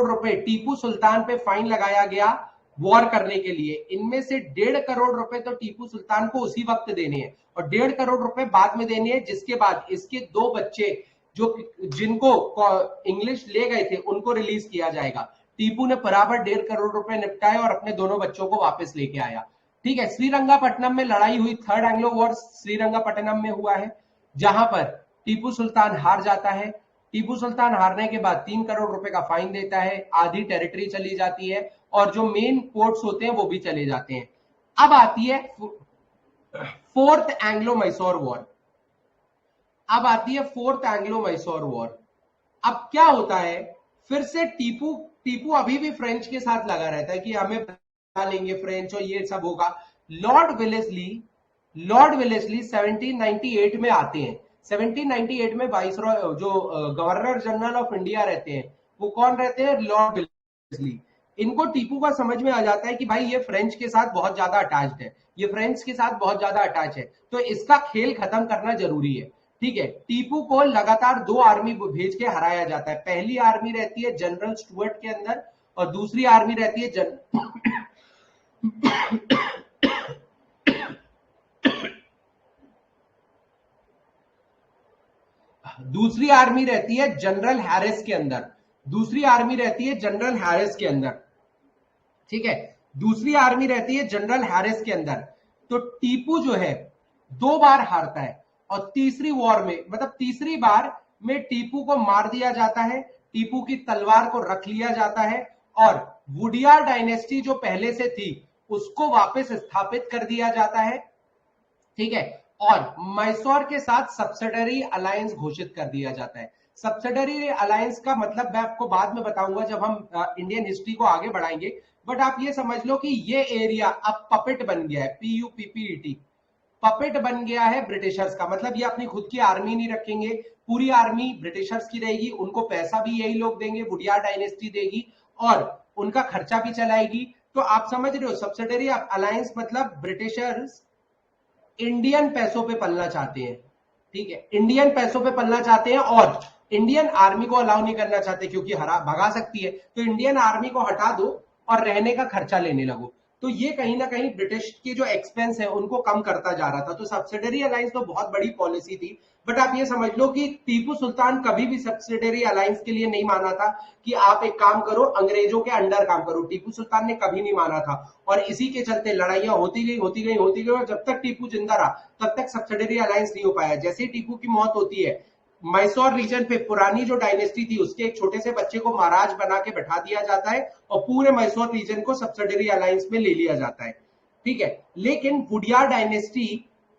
रुपए टीपू सुल्तान पे फाइन लगाया गया वॉर करने के लिए। इनमें से 1.5 करोड़ रुपए तो टीपू सुल्तान को उसी वक्त देने हैं, और 1.5 करोड़ रुपए बाद में देने हैं, जिसके बाद इसके 2 बच्चे जो जिनको इंग्लिश ले गए थे उनको रिलीज किया जाएगा। टीपू ने बराबर 1.5 करोड़ रुपए निपटाए और अपने दोनों बच्चों को वापस लेके आया। ठीक है, श्रीरंगापट्टनम में लड़ाई हुई, थर्ड एंग्लो वॉर श्रीरंगापट्टनम में हुआ है, जहां पर टीपू सुल्तान हार जाता है। टीपू सुल्तान हारने के बाद 3 करोड़ रुपए का फाइन देता है, आधी टेरिटरी चली जाती है, और जो मेन पोर्ट्स होते हैं वो भी चले जाते हैं। अब आती है फोर्थ एंग्लो मैसूर वॉर। अब आती है फोर्थ एंग्लो मैसूर वॉर। अब क्या होता है, फिर से टीपू अभी भी फ्रेंच के साथ लगा रहता है कि हमें बना लेंगे फ्रेंच और ये सब होगा। लॉर्ड विलेस्ली 1798 में आते हैं। 1798 में वाइसरॉय जो गवर्नर जनरल ऑफ इंडिया रहते हैं, वो कौन रहते हैं? लॉर्ड विलेस्ली। इनको टीपू का समझ में आ जाता है कि भाई ये फ्रेंच के साथ बहुत ज्यादा अटैच्ड है, ये फ्रेंच के साथ बहुत ज्यादा अटैच है, तो इसका खेल खत्म करना जरूरी है। ठीक है, टीपू को लगातार 2 आर्मी भेज के हराया जाता है। पहली आर्मी रहती है जनरल स्टुअर्ट के अंदर, और दूसरी आर्मी रहती है जनरल हैरिस के अंदर। दूसरी आर्मी रहती है जनरल हैरिस के अंदर। ठीक है, दूसरी आर्मी रहती है जनरल हैरिस के अंदर। तो टीपू जो है 2 बार हारता है, और तीसरी वॉर में, मतलब तीसरी बार में टीपू को मार दिया जाता है, टीपू की तलवार को रख लिया जाता है, और वुडियार डायनेस्टी जो पहले से थी उसको वापस स्थापित कर दिया जाता है, ठीक है। और मैसूर के साथ सब्सिडरी अलायंस घोषित कर दिया जाता है। सब्सिडरी अलायंस का मतलब मैं आपको बाद में बताऊंगा जब हम इंडियन हिस्ट्री को आगे बढ़ाएंगे, बट आप ये समझ लो कि ये एरिया अब पपेट बन गया है, PUPPET, पपेट बन गया है ब्रिटिशर्स का। मतलब ये अपनी खुद की आर्मी नहीं रखेंगे, पूरी आर्मी ब्रिटिशर्स की रहेगी, उनको पैसा भी यही लोग देंगे, वुडियार डायनेस्टी देगी और उनका खर्चा भी चलाएगी। तो आप समझ रहे हो, सब्सिडरी अलायंस मतलब ब्रिटिशर्स इंडियन पैसों पे पलना चाहते हैं, ठीक है, इंडियन पैसों पे पलना चाहते हैं और इंडियन आर्मी को अलाउ नहीं करना चाहते क्योंकि हरा भगा सकती है, तो इंडियन आर्मी को हटा दो और रहने का खर्चा लेने लगो। तो ये कहीं ना कहीं ब्रिटिश के जो एक्सपेंस है उनको कम करता जा रहा था। तो सब्सिडरी अलायंस तो बहुत बड़ी पॉलिसी थी, बट आप ये समझ लो कि टीपू सुल्तान कभी भी सब्सिडरी अलायंस के लिए नहीं माना था कि आप एक काम करो, अंग्रेजों के अंडर काम करो। टीपू सुल्तान ने कभी नहीं माना था और इसी के चलते लड़ाइयां होती गई होती गई होती गई और जब तक टीपू जिंदा रहा तब तक सब्सिडरी अलायंस नहीं हो पाया। जैसे ही टीपू की मौत होती है, मैसूर रीजन पे पुरानी जो डायनेस्टी थी उसके एक छोटे से बच्चे को महाराज बना के बैठा दिया जाता है और पूरे मैसूर रीजन को सब्सिडरी अलायंस में ले लिया जाता है, ठीक है। लेकिन वुडियार डायनेस्टी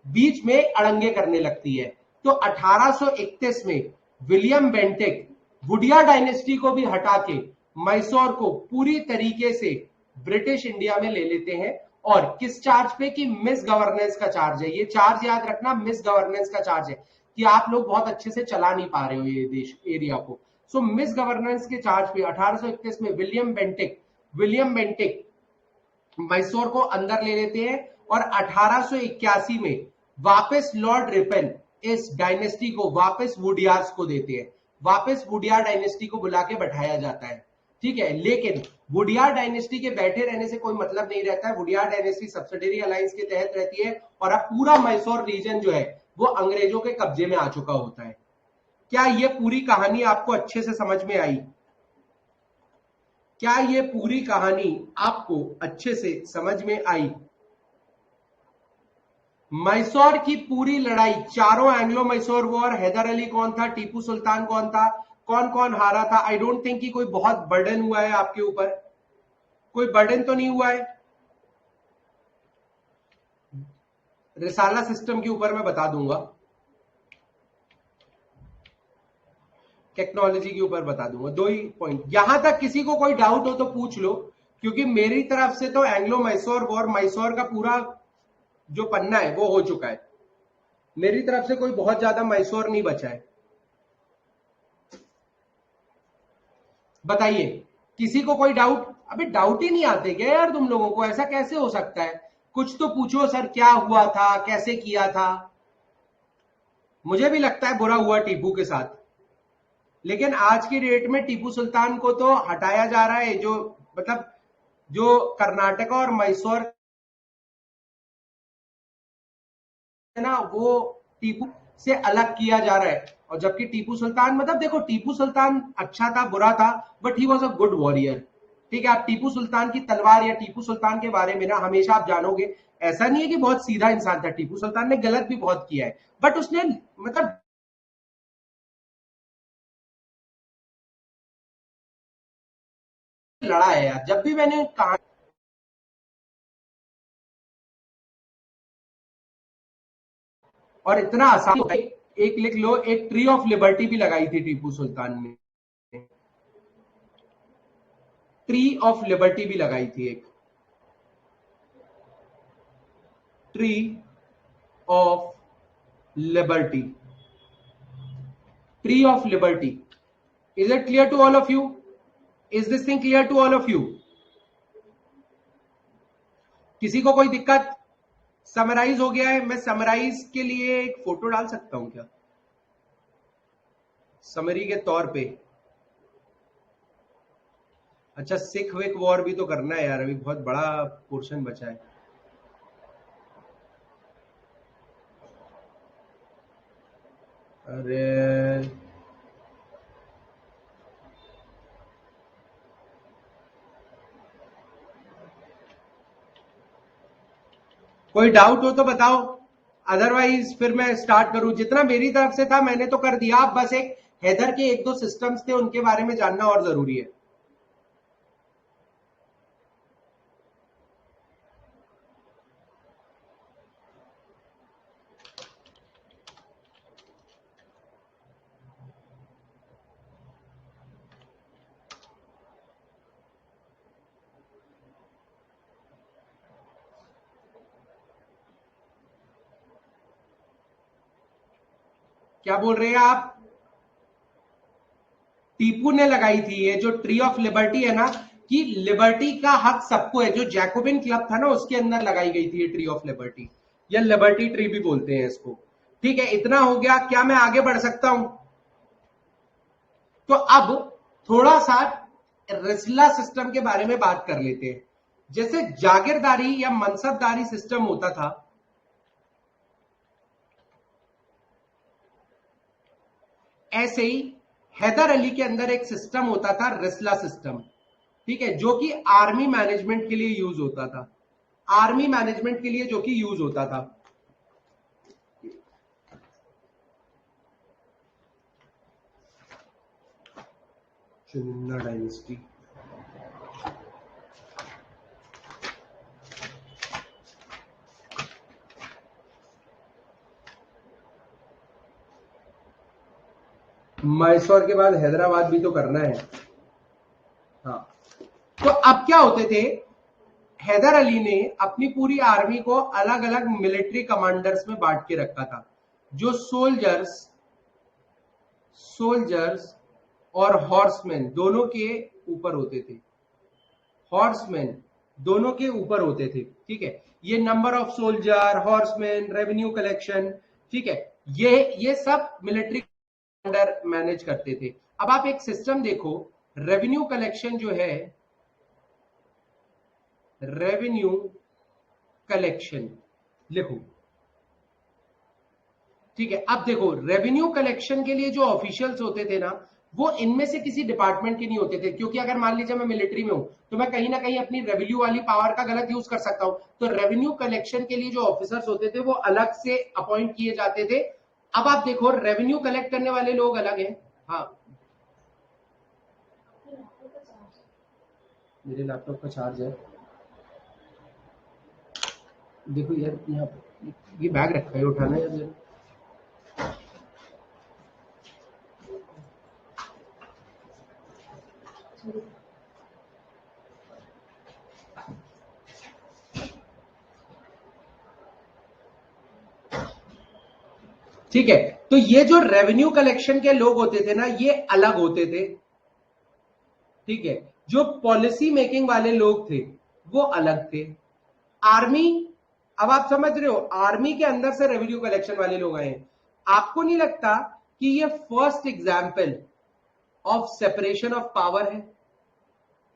बीच में अड़ंगे करने लगती है। तो 1831 में विलियम बेंटिक वुडियार डायनेस्टी को भी हटा के मैसूर को पूरी तरीके से ब्रिटिश इंडिया में ले लेते हैं। और किस चार्ज पे? कि मिस गवर्नेंस का चार्ज है। ये चार्ज याद रखना, मिस गवर्नेंस का चार्ज है कि आप लोग बहुत अच्छे से चला नहीं पा रहे हो ये देश एरिया को। सो मिस गवर्नेंस के चार्ज पे 1831 में विलियम बेंटिक मैसूर को अंदर ले लेते हैं और 1881 में वापस लॉर्ड रिपन इस डायनेस्टी को वापस वुडियार्स को देते हैं। वापस वुडियार डायनेस्टी को बुला के बैठाया जाता है, ठीक है। लेकिन वुडियार डायनेस्टी के बैठे रहने से कोई मतलब नहीं रहता है। वुडियार डायनेस्टी सब्सिडरी अलायंस के तहत रहती है और अब पूरा मैसूर रीजन जो है वो अंग्रेजों के कब्जे में आ चुका होता है। क्या ये पूरी कहानी आपको अच्छे से समझ में आई? क्या ये पूरी कहानी आपको अच्छे से समझ में आई? मैसूर की पूरी लड़ाई, चारों एंग्लो मैसूर वॉर, हैदर अली कौन था, टीपू सुल्तान कौन था, कौन कौन हारा था? आई डोंट थिंक कि कोई बहुत बर्डन हुआ है आपके ऊपर, कोई बर्डन तो नहीं हुआ है। रिसाला सिस्टम के ऊपर मैं बता दूंगा, टेक्नोलॉजी के ऊपर बता दूंगा, दो ही पॉइंट। यहां तक किसी को कोई डाउट हो तो पूछ लो, क्योंकि मेरी तरफ से तो एंग्लो मैसूर वॉर, मैसूर का पूरा जो पन्ना है वो हो चुका है। मेरी तरफ से कोई बहुत ज्यादा मैसूर नहीं बचा है। बताइए, किसी को कोई डाउट? अबे डाउट ही नहीं आते क्या यार तुम लोगों को? ऐसा कैसे हो सकता है? कुछ तो पूछो सर, क्या हुआ था, कैसे किया था। मुझे भी लगता है बुरा हुआ टीपू के साथ, लेकिन आज की डेट में टीपू सुल्तान को तो हटाया जा रहा है। जो मतलब जो कर्नाटका और मैसूर है ना, वो टीपू से अलग किया जा रहा है। और जबकि टीपू सुल्तान, मतलब देखो, टीपू सुल्तान अच्छा था बुरा था, but he was a good warrior, ठीक है। आप टीपू सुल्तान की तलवार या टीपू सुल्तान के बारे में ना हमेशा आप जानोगे, ऐसा नहीं है कि बहुत सीधा इंसान था। टीपू सुल्तान ने गलत भी बहुत किया है, बट उसने मतलब लड़ा है यार। जब भी मैंने कहा, और इतना आसान होता है, एक लिख लो, एक ट्री ऑफ लिबर्टी भी लगाई थी टीपू सुल्तान ने, ट्री ऑफ लिबर्टी भी लगाई थी, एक tree of liberty, tree of liberty. Is it clear to all of you? Is this thing clear to all of you? किसी को कोई दिक्कत? समराइज हो गया है? मैं समराइज के लिए एक फोटो डाल सकता हूं क्या, समरी के तौर पे? अच्छा, सिख विक वॉर भी तो करना है यार, अभी बहुत बड़ा पोर्शन बचा है। अरे कोई डाउट हो तो बताओ, अदरवाइज फिर मैं स्टार्ट करूं। जितना मेरी तरफ से था मैंने तो कर दिया, अब बस एक हैदर के एक दो सिस्टम्स थे उनके बारे में जानना और जरूरी है। क्या बोल रहे हैं आप? टीपू ने लगाई थी ये जो ट्री ऑफ लिबर्टी है ना, कि लिबर्टी का हक सबको है, जो जैकोबिन क्लब था ना उसके अंदर लगाई गई थी ये ट्री ऑफ लिबर्टी, या लिबर्टी ट्री भी बोलते हैं इसको। ठीक है, इतना हो गया, क्या मैं आगे बढ़ सकता हूं? तो अब थोड़ा सा रिस्ला सिस्टम के बारे में बात कर लेते हैं। जैसे जागीरदारी या मनसबदारी सिस्टम होता था, ऐसे ही हैदर अली के अंदर एक सिस्टम होता था रिस्ला सिस्टम। ठीक है, जो कि आर्मी मैनेजमेंट के लिए यूज होता था, आर्मी मैनेजमेंट के लिए जो कि यूज होता था। चुनिंदा डायनेस्टी, मैसूर के बाद हैदराबाद भी तो करना है। हाँ, तो अब क्या होते थे, हैदर अली ने अपनी पूरी आर्मी को अलग अलग मिलिट्री कमांडर्स में बांट के रखा था, जो सोल्जर्स और हॉर्समैन दोनों के ऊपर होते थे, हॉर्समैन दोनों के ऊपर होते थे। ठीक है, ये number of soldier, horseman, revenue collection, ठीक है, ये सब मिलिट्री कमांडर मैनेज करते थे। अब आप एक सिस्टम देखो, रेवेन्यू कलेक्शन जो है, रेवेन्यू कलेक्शन लिखो। ठीक है, अब देखो रेवेन्यू कलेक्शन के लिए जो ऑफिशियल्स होते थे ना, वो इनमें से किसी डिपार्टमेंट के नहीं होते थे, क्योंकि अगर मान लीजिए मैं मिलिट्री में हूं तो मैं कहीं ना कहीं अपनी रेवेन्यू वाली पावर का गलत यूज कर सकता हूं। तो रेवेन्यू कलेक्शन के लिए जो ऑफिसर्स होते थे वो अलग से अपॉइंट किए जाते थे। अब आप देखो रेवेन्यू कलेक्ट करने वाले लोग अलग हैं। हाँ, मेरे लैपटॉप का चार्ज है, देखो यार यहाँ ये बैग रखा है, उठाना है यार। ठीक है, तो ये जो रेवेन्यू कलेक्शन के लोग होते थे ना, ये अलग होते थे। ठीक है, जो पॉलिसी मेकिंग वाले लोग थे वो अलग थे। आर्मी, अब आप समझ रहे हो, आर्मी के अंदर से रेवेन्यू कलेक्शन वाले लोग आए हैं। आपको नहीं लगता कि ये first example of separation of power है?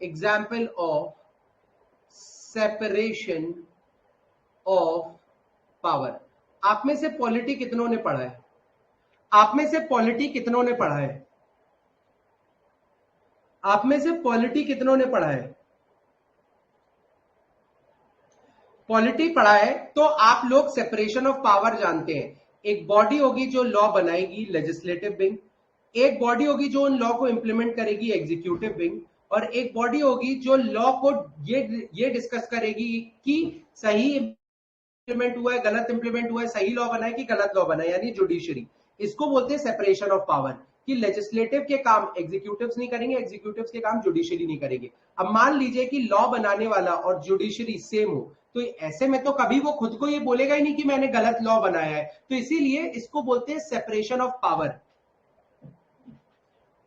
Example of separation of power. आप में से पॉलिटी कितनों ने पढ़ा है? आप में से पॉलिटी कितनों ने पढ़ा है? आप में से पॉलिटी कितनों ने पढ़ा है? पॉलिटी पढ़ा है तो आप लोग सेपरेशन ऑफ पावर जानते हैं। एक बॉडी होगी जो लॉ बनाएगी, लेजिस्लेटिव विंग। एक बॉडी होगी जो उन लॉ को इंप्लीमेंट करेगी, एग्जीक्यूटिव विंग। और एक बॉडी होगी जो लॉ को ये डिस्कस करेगी कि सही इंप्लीमेंट हुआ है, गलत इंप्लीमेंट हुआ है, सही लॉ बना है कि गलत लॉ बना है, यानी जुडिशरी। इसको बोलते हैं सेपरेशन ऑफ पावर, कि लेजिस्लेटिव के काम एग्जीक्यूटिव्स नहीं करेंगे, एग्जीक्यूटिव्स के काम जुडिशरी नहीं करेंगे। अब मान लीजिए कि लॉ बनाने वाला और जुडिशरी सेम हो, तो ऐसे में तो कभी वो खुद को ये बोलेगा ही नहीं कि मैंने गलत लॉ बनाया है। तो इसीलिए इसको बोलते हैं सेपरेशन ऑफ पावर,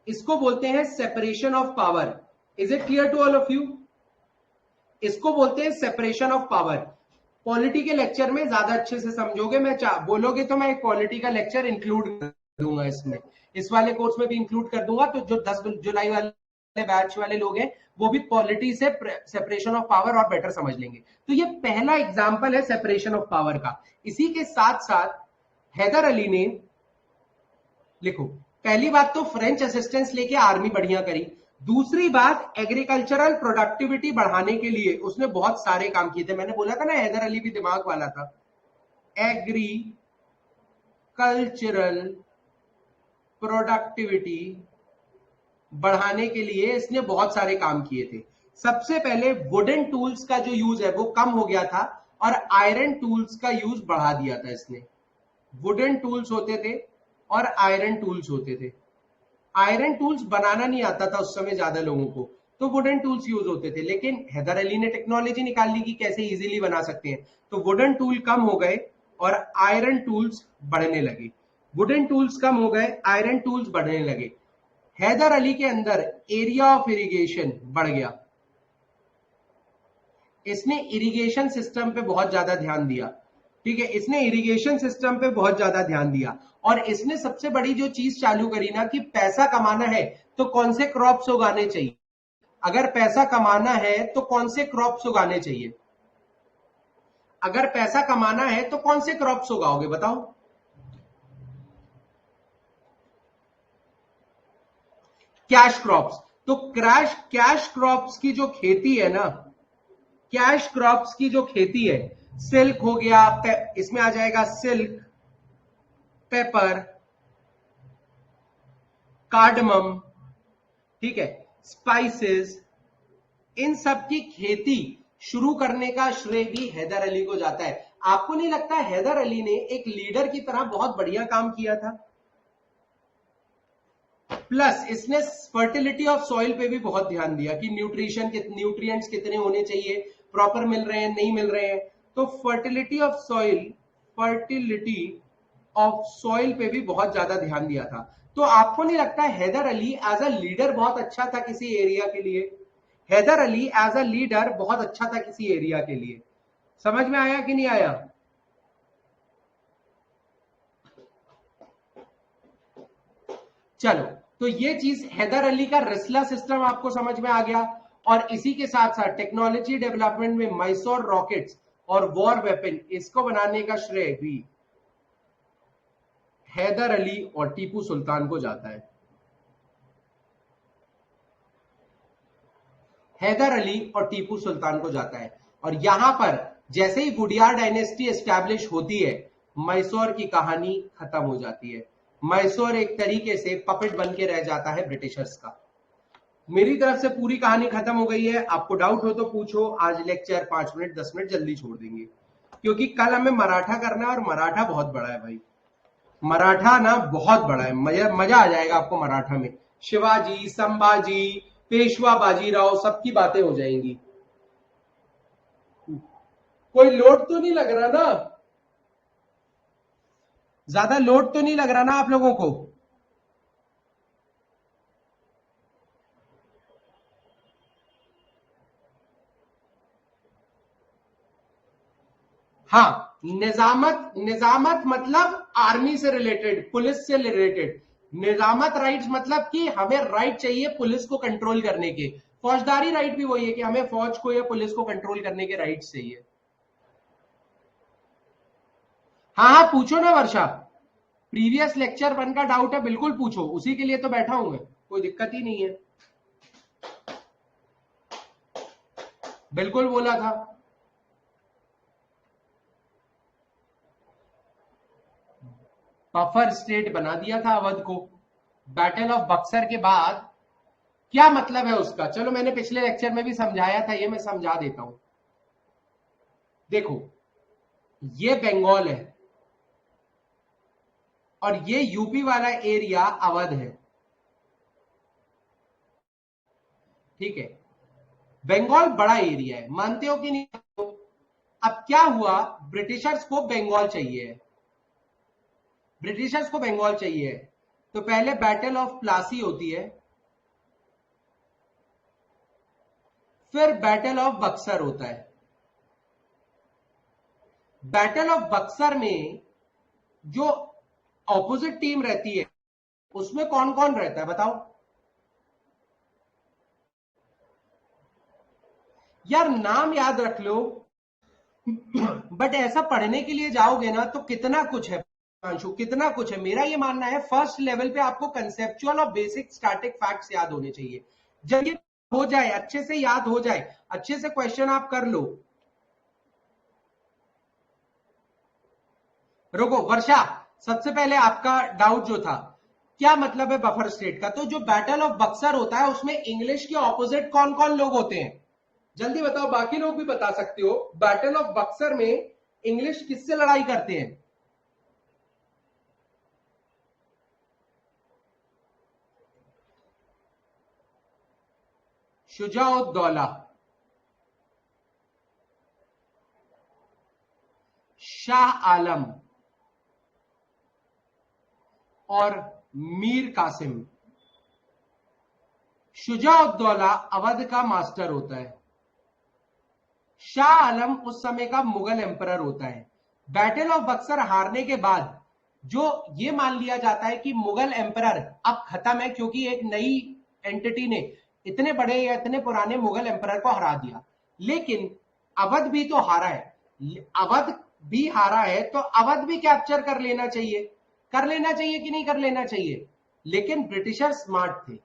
इसको बोलते हैं separation of power. Is it clear to all of you? इसको बोलते हैं सेपरेशन ऑफ पावर। पॉलिटी के लेक्चर में ज्यादा अच्छे से समझोगे, मैं बोलोगे तो मैं एक पॉलिटी का लेक्चर इंक्लूड कर दूंगा इसमें, इस वाले कोर्स में भी इंक्लूड कर दूंगा। तो जो 10 जुलाई वाले बैच वाले लोग हैं वो भी पॉलिटी से सेपरेशन ऑफ पावर और बेटर समझ लेंगे। तो ये पहला एग्जाम्पल है सेपरेशन ऑफ पावर का। इसी के साथ साथ हैदर अली ने, लिखो, पहली बात तो फ्रेंच असिस्टेंस लेके आर्मी बढ़िया करी। दूसरी बात, एग्रीकल्चरल प्रोडक्टिविटी बढ़ाने के लिए उसने बहुत सारे काम किए थे। मैंने बोला था ना हैदर अली भी दिमाग वाला था। एग्रीकल्चरल प्रोडक्टिविटी बढ़ाने के लिए इसने बहुत सारे काम किए थे। सबसे पहले वुडन टूल्स का जो यूज है वो कम हो गया था और आयरन टूल्स का यूज बढ़ा दिया था इसने। वुडन टूल्स होते थे और आयरन टूल्स होते थे। आयरन टूल्स बनाना नहीं आता था उस समय ज्यादा लोगों को, तो वुडन टूल्स यूज होते थे। लेकिन हैदर अली ने टेक्नोलॉजी निकाल ली कि कैसे इजीली बना सकते हैं, तो वुडन टूल कम हो गए और आयरन टूल्स बढ़ने लगे। वुडन टूल्स कम हो गए, आयरन टूल्स बढ़ने लगे। हैदर अली के अंदर एरिया ऑफ इरिगेशन बढ़ गया, इसने इरिगेशन सिस्टम पे बहुत ज्यादा ध्यान दिया। ठीक है, इसने इरिगेशन सिस्टम पे बहुत ज्यादा ध्यान दिया, और इसने सबसे बड़ी जो चीज चालू करी ना कि पैसा कमाना है तो कौन से क्रॉप्स उगाने चाहिए। अगर पैसा कमाना है तो कौन से क्रॉप्स उगाने चाहिए, अगर पैसा कमाना है तो कौन से क्रॉप्स उगाओगे बताओ। Cash crops. तो कैश क्रॉप्स की जो खेती है ना, कैश क्रॉप्स की जो खेती है, सिल्क हो गया, इसमें आ जाएगा सिल्क, पेपर, कार्डमम, ठीक है, स्पाइसेस, इन सब की खेती शुरू करने का श्रेय भी हैदर अली को जाता है। आपको नहीं लगता हैदर अली ने एक लीडर की तरह बहुत बढ़िया काम किया था? प्लस इसने फर्टिलिटी ऑफ सॉइल पे भी बहुत ध्यान दिया कि न्यूट्रिएंट्स कितने होने चाहिए, प्रॉपर मिल रहे हैं नहीं मिल रहे हैं। तो फर्टिलिटी ऑफ सॉइल पे भी बहुत ज्यादा ध्यान दिया था। तो आपको नहीं लगता Haider Ali as a leader बहुत अच्छा था किसी एरिया के लिए? Haider Ali as a leader बहुत अच्छा था किसी एरिया के लिए। समझ में आया कि नहीं आया? चलो, तो ये चीज हैदर अली का रिसला सिस्टम आपको समझ में आ गया। और इसी के साथ साथ टेक्नोलॉजी डेवलपमेंट में मैसोर रॉकेट्स और वॉर वेपन, इसको बनाने का श्रेय भी हैदर अली और टीपू सुल्तान को जाता है। हैदर अली और टीपू सुल्तान को जाता है। और यहां पर जैसे ही गुडियार डायनेस्टी एस्टैब्लिश होती है, मैसूर की कहानी खत्म हो जाती है। मैसूर एक तरीके से पपेट बन के रह जाता है ब्रिटिशर्स का। मेरी तरफ से पूरी कहानी खत्म हो गई है। आपको डाउट हो तो पूछो। आज लेक्चर 5 मिनट 10 मिनट जल्दी छोड़ देंगे, क्योंकि कल हमें मराठा करना है, और मराठा बहुत बड़ा है भाई। मराठा ना बहुत बड़ा है, मजा मजा आ जाएगा आपको मराठा में। शिवाजी, संभाजी, पेशवा बाजीराव, सबकी बातें हो जाएंगी। कोई लोड तो नहीं लग रहा ना? ज्यादा लोड तो नहीं लग रहा ना आप लोगों को? हाँ, निजामत, निजामत मतलब आर्मी से रिलेटेड, पुलिस से रिलेटेड। निजामत राइट्स मतलब कि हमें राइट चाहिए पुलिस को कंट्रोल करने के। फौजदारी राइट भी वही है कि हमें फौज को या पुलिस को कंट्रोल करने के राइट्स चाहिए। हाँ हाँ, पूछो ना वर्षा। प्रीवियस लेक्चर 1 का डाउट है, बिल्कुल पूछो, उसी के लिए तो बैठा हूं मैं, कोई दिक्कत ही नहीं है। बिल्कुल बोला था। बफर स्टेट बना दिया था अवध को बैटल ऑफ बक्सर के बाद। क्या मतलब है उसका? चलो, मैंने पिछले लेक्चर में भी समझाया था, ये मैं समझा देता हूं। देखो, ये बंगाल है और ये यूपी वाला एरिया अवध है। ठीक है, बंगाल बड़ा एरिया है, मानते हो कि नहीं? अब क्या हुआ, ब्रिटिशर्स को बंगाल चाहिए, ब्रिटिशर्स को बंगाल चाहिए। तो पहले बैटल ऑफ प्लासी होती है, फिर बैटल ऑफ बक्सर होता है। बैटल ऑफ बक्सर में जो ऑपोजिट टीम रहती है, उसमें कौन कौन रहता है बताओ यार, नाम याद रख लो। बट ऐसा पढ़ने के लिए जाओगे ना तो कितना कुछ है अंशु, कितना कुछ है। मेरा ये मानना है फर्स्ट लेवल पे आपको कंसेप्चुअल और बेसिक स्टैटिक फैक्ट्स याद होने चाहिए। जब ये हो जाए, अच्छे से याद हो जाए, अच्छे से क्वेश्चन आप कर लो। रुको वर्षा, सबसे पहले आपका डाउट जो था, क्या मतलब है बफर स्टेट का? तो जो बैटल ऑफ बक्सर होता है उसमें इंग्लिश के ऑपोजिट कौन कौन लोग होते हैं? जल्दी बताओ, बाकी लोग भी बता सकते हो। बैटल ऑफ बक्सर में इंग्लिश किससे लड़ाई करते हैं? शुजाउद्दौला, शाह आलम, और मीर कासिम। शुजाउद्दौला अवध का मास्टर होता है। शाह आलम उस समय का मुगल एम्परर होता है। बैटल ऑफ बक्सर हारने के बाद जो ये मान लिया जाता है कि मुगल एम्परर अब खत्म है, क्योंकि एक नई एंटिटी ने इतने बड़े या इतने पुराने मुगल एम्परर को हरा दिया। लेकिन अवध भी तो हारा है, अवध भी हारा है, तो अवध भी कैप्चर कर लेना चाहिए कि नहीं कर लेना चाहिए। लेकिन ब्रिटिशर स्मार्ट थे।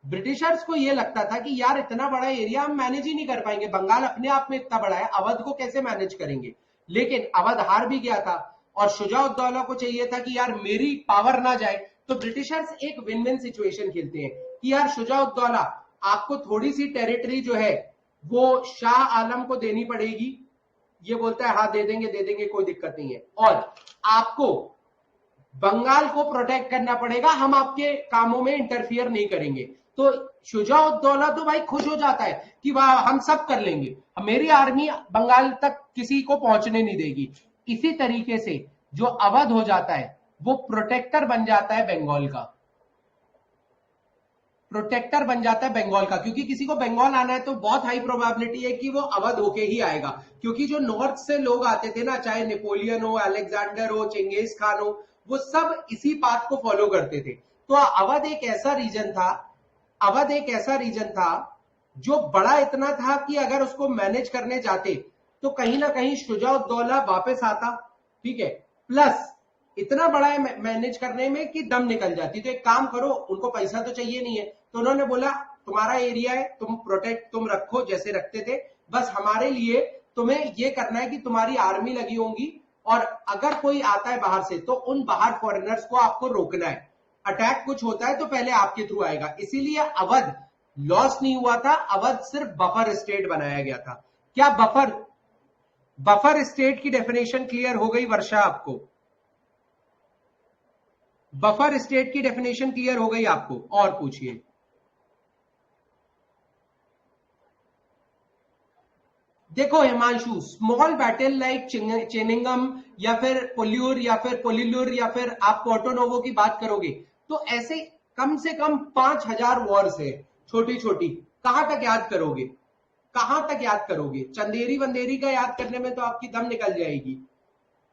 ब्रिटिशर्स को यह लगता था कि यार इतना बड़ा एरिया हम मैनेज ही नहीं कर पाएंगे, बंगाल अपने आप में इतना बड़ा है, अवध को कैसे मैनेज करेंगे। लेकिन अवध हार भी गया था और शुजाउद्दौला को चाहिए था कि यार मेरी पावर ना जाए। तो ब्रिटिशर्स एक विन विन सिचुएशन खेलते हैं कि यार शुजाउद्दौला आपको थोड़ी सी टेरिटरी जो है वो शाह आलम को देनी पड़ेगी। ये बोलता है हाँ दे देंगे कोई दिक्कत नहीं है, और आपको बंगाल को प्रोटेक्ट करना पड़ेगा, हम आपके कामों में इंटरफियर नहीं करेंगे। तो शुजाउद्दौला तो भाई खुश हो जाता है कि वाह हम सब कर लेंगे, मेरी आर्मी बंगाल तक किसी को पहुंचने नहीं देगी। इसी तरीके से जो अवध हो जाता है वो प्रोटेक्टर बन जाता है बंगाल का, क्योंकि किसी को बंगाल आना है तो बहुत हाई प्रोबेबिलिटी है कि वो अवध होके ही आएगा, क्योंकि जो नॉर्थ से लोग आते थे ना, चाहे नेपोलियन हो, अलेक्जेंडर हो, चेंगेज खान हो, वो सब इसी पाथ को फॉलो करते थे। तो अवध एक ऐसा रीजन था जो बड़ा इतना था कि अगर उसको मैनेज करने जाते तो कहीं ना कहीं शुजाउद्दौला वापस आता, ठीक है, प्लस इतना बड़ा है मैनेज करने में कि दम निकल जाती। तो एक काम करो, उनको पैसा तो चाहिए नहीं है, तो उन्होंने बोला तुम्हारा एरिया है, तुम रखो जैसे रखते थे, बस हमारे लिए तुम्हें ये करना है कि तुम्हारी आर्मी लगी होंगी, और अगर कोई आता है बाहर से तो उन बाहर फॉरेनर्स को आपको रोकना है। अटैक कुछ होता है तो पहले आपके थ्रू आएगा, इसीलिए अवध लॉस नहीं हुआ था, अवध सिर्फ बफर स्टेट बनाया गया था। क्या बफर स्टेट की डेफिनेशन क्लियर हो गई वर्षा आपको? बफर स्टेट की डेफिनेशन क्लियर हो गई आपको? और पूछिए। देखो हिमांशु, स्मॉल बैटल लाइक चेनिंगम या फिर पोलिल्योर या फिर आप पोर्टोनोवो की बात करोगे तो ऐसे कम से कम 5000 वॉर्स है, छोटी छोटी। कहां तक याद करोगे? चंदेरी वंदेरी का याद करने में तो आपकी दम निकल जाएगी।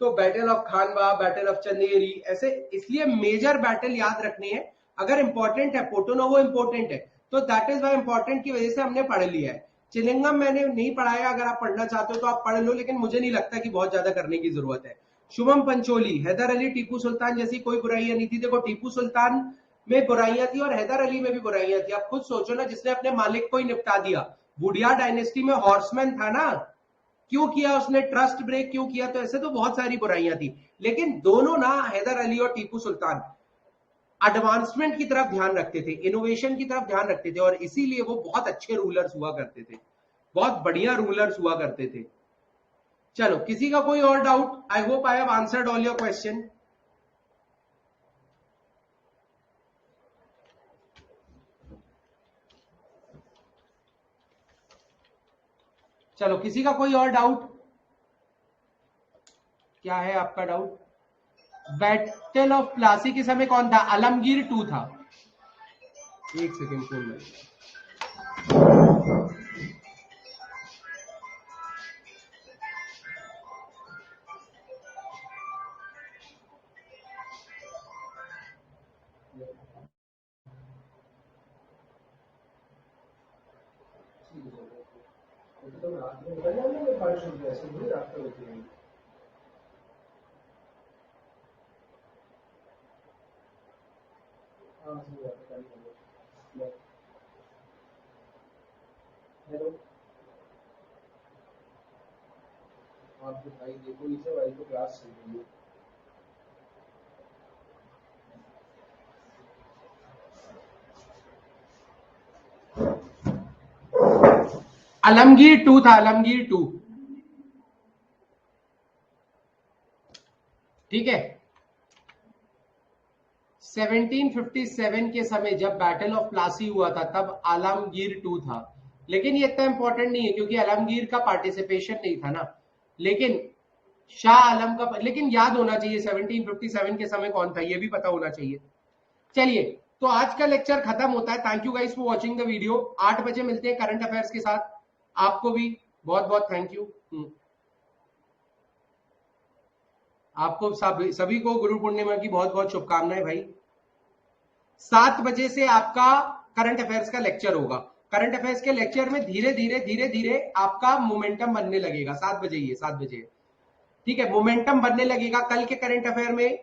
तो battle of Khanwa, battle of Chanderi, ऐसे इसलिए मेजर बैटल याद रखने हैं। अगर इंपॉर्टेंट है, पोर्टोनोवो इंपॉर्टेंट है, तो दैट इज वाई इंपॉर्टेंट की वजह से हमने पढ़ लिया है। चिलिंगम मैंने नहीं पढ़ाया, अगर आप पढ़ना चाहते हो तो आप पढ़ लो, लेकिन मुझे नहीं लगता कि बहुत ज्यादा करने की जरूरत है। शुभम पंचोली, हैदर अली टीपू सुल्तान जैसी कोई बुराइयां नहीं थी। देखो टीपू सुल्तान में बुराइयां थी और हैदर अली में भी बुराइयां थी। आप खुद सोचो ना, जिसने अपने मालिक को ही निपटा दिया। वुडिया डायनेस्टी में हॉर्समैन था ना, क्यों किया उसने? ट्रस्ट ब्रेक क्यों किया? तो ऐसे तो बहुत सारी बुराइयां थी, लेकिन दोनों ना, हैदर अली और टीपू सुल्तान एडवांसमेंट की तरफ ध्यान रखते थे, इनोवेशन की तरफ ध्यान रखते थे, और इसीलिए वो बहुत अच्छे रूलर्स हुआ करते थे, बहुत बढ़िया रूलर्स हुआ करते थे। चलो, किसी का कोई और doubt? I hope I have answered all your question. चलो, किसी का कोई और डाउट? क्या है आपका डाउट? बैटल ऑफ प्लासी के समय कौन था? आलमगीर 2 था। एक सेकेंड फोन में। तो रात में निकल जाएंगे, बारिश होती है, ऐसे थोड़ी रात को होती है। हाँ सही बात है। हेलो, आप भाई देखो नीचे, भाई को क्लास चल रही है। आलमगीर 2 था, आलमगीर 2, ठीक है। 1757 के समय जब बैटल ऑफ प्लासी हुआ था तब आलमगीर 2 था, लेकिन ये इतना इंपॉर्टेंट नहीं है क्योंकि आलमगीर का पार्टिसिपेशन नहीं था ना। लेकिन शाह आलम का, लेकिन याद होना चाहिए 1757 के समय कौन था, ये भी पता होना चाहिए। चलिए, तो आज का लेक्चर खत्म होता है। Thank you guys for watching the video. 8 बजे मिलते हैं करंट अफेयर्स के साथ। आपको भी बहुत बहुत थैंक यू। आपको सभी को गुरु पूर्णिमा की बहुत बहुत शुभकामनाएं भाई। 7 बजे से आपका करंट अफेयर्स का लेक्चर होगा। करंट अफेयर्स के लेक्चर में धीरे धीरे धीरे धीरे आपका मोमेंटम बनने लगेगा। 7 बजे ही है, 7 बजे, ठीक है, मोमेंटम बनने लगेगा। कल के करंट अफेयर में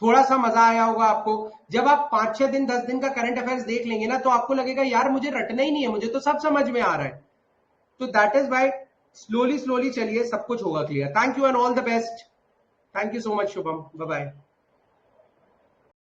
थोड़ा सा मजा आया होगा आपको। जब आप 5-6 दिन 10 दिन का करंट अफेयर्स देख लेंगे ना, तो आपको लगेगा यार मुझे रटना ही नहीं है, मुझे तो सब समझ में आ रहा है। तो that is why slowly slowly चलिए, सब कुछ होगा clear. Thank you and all the best. Thank you so much Shubham, bye bye.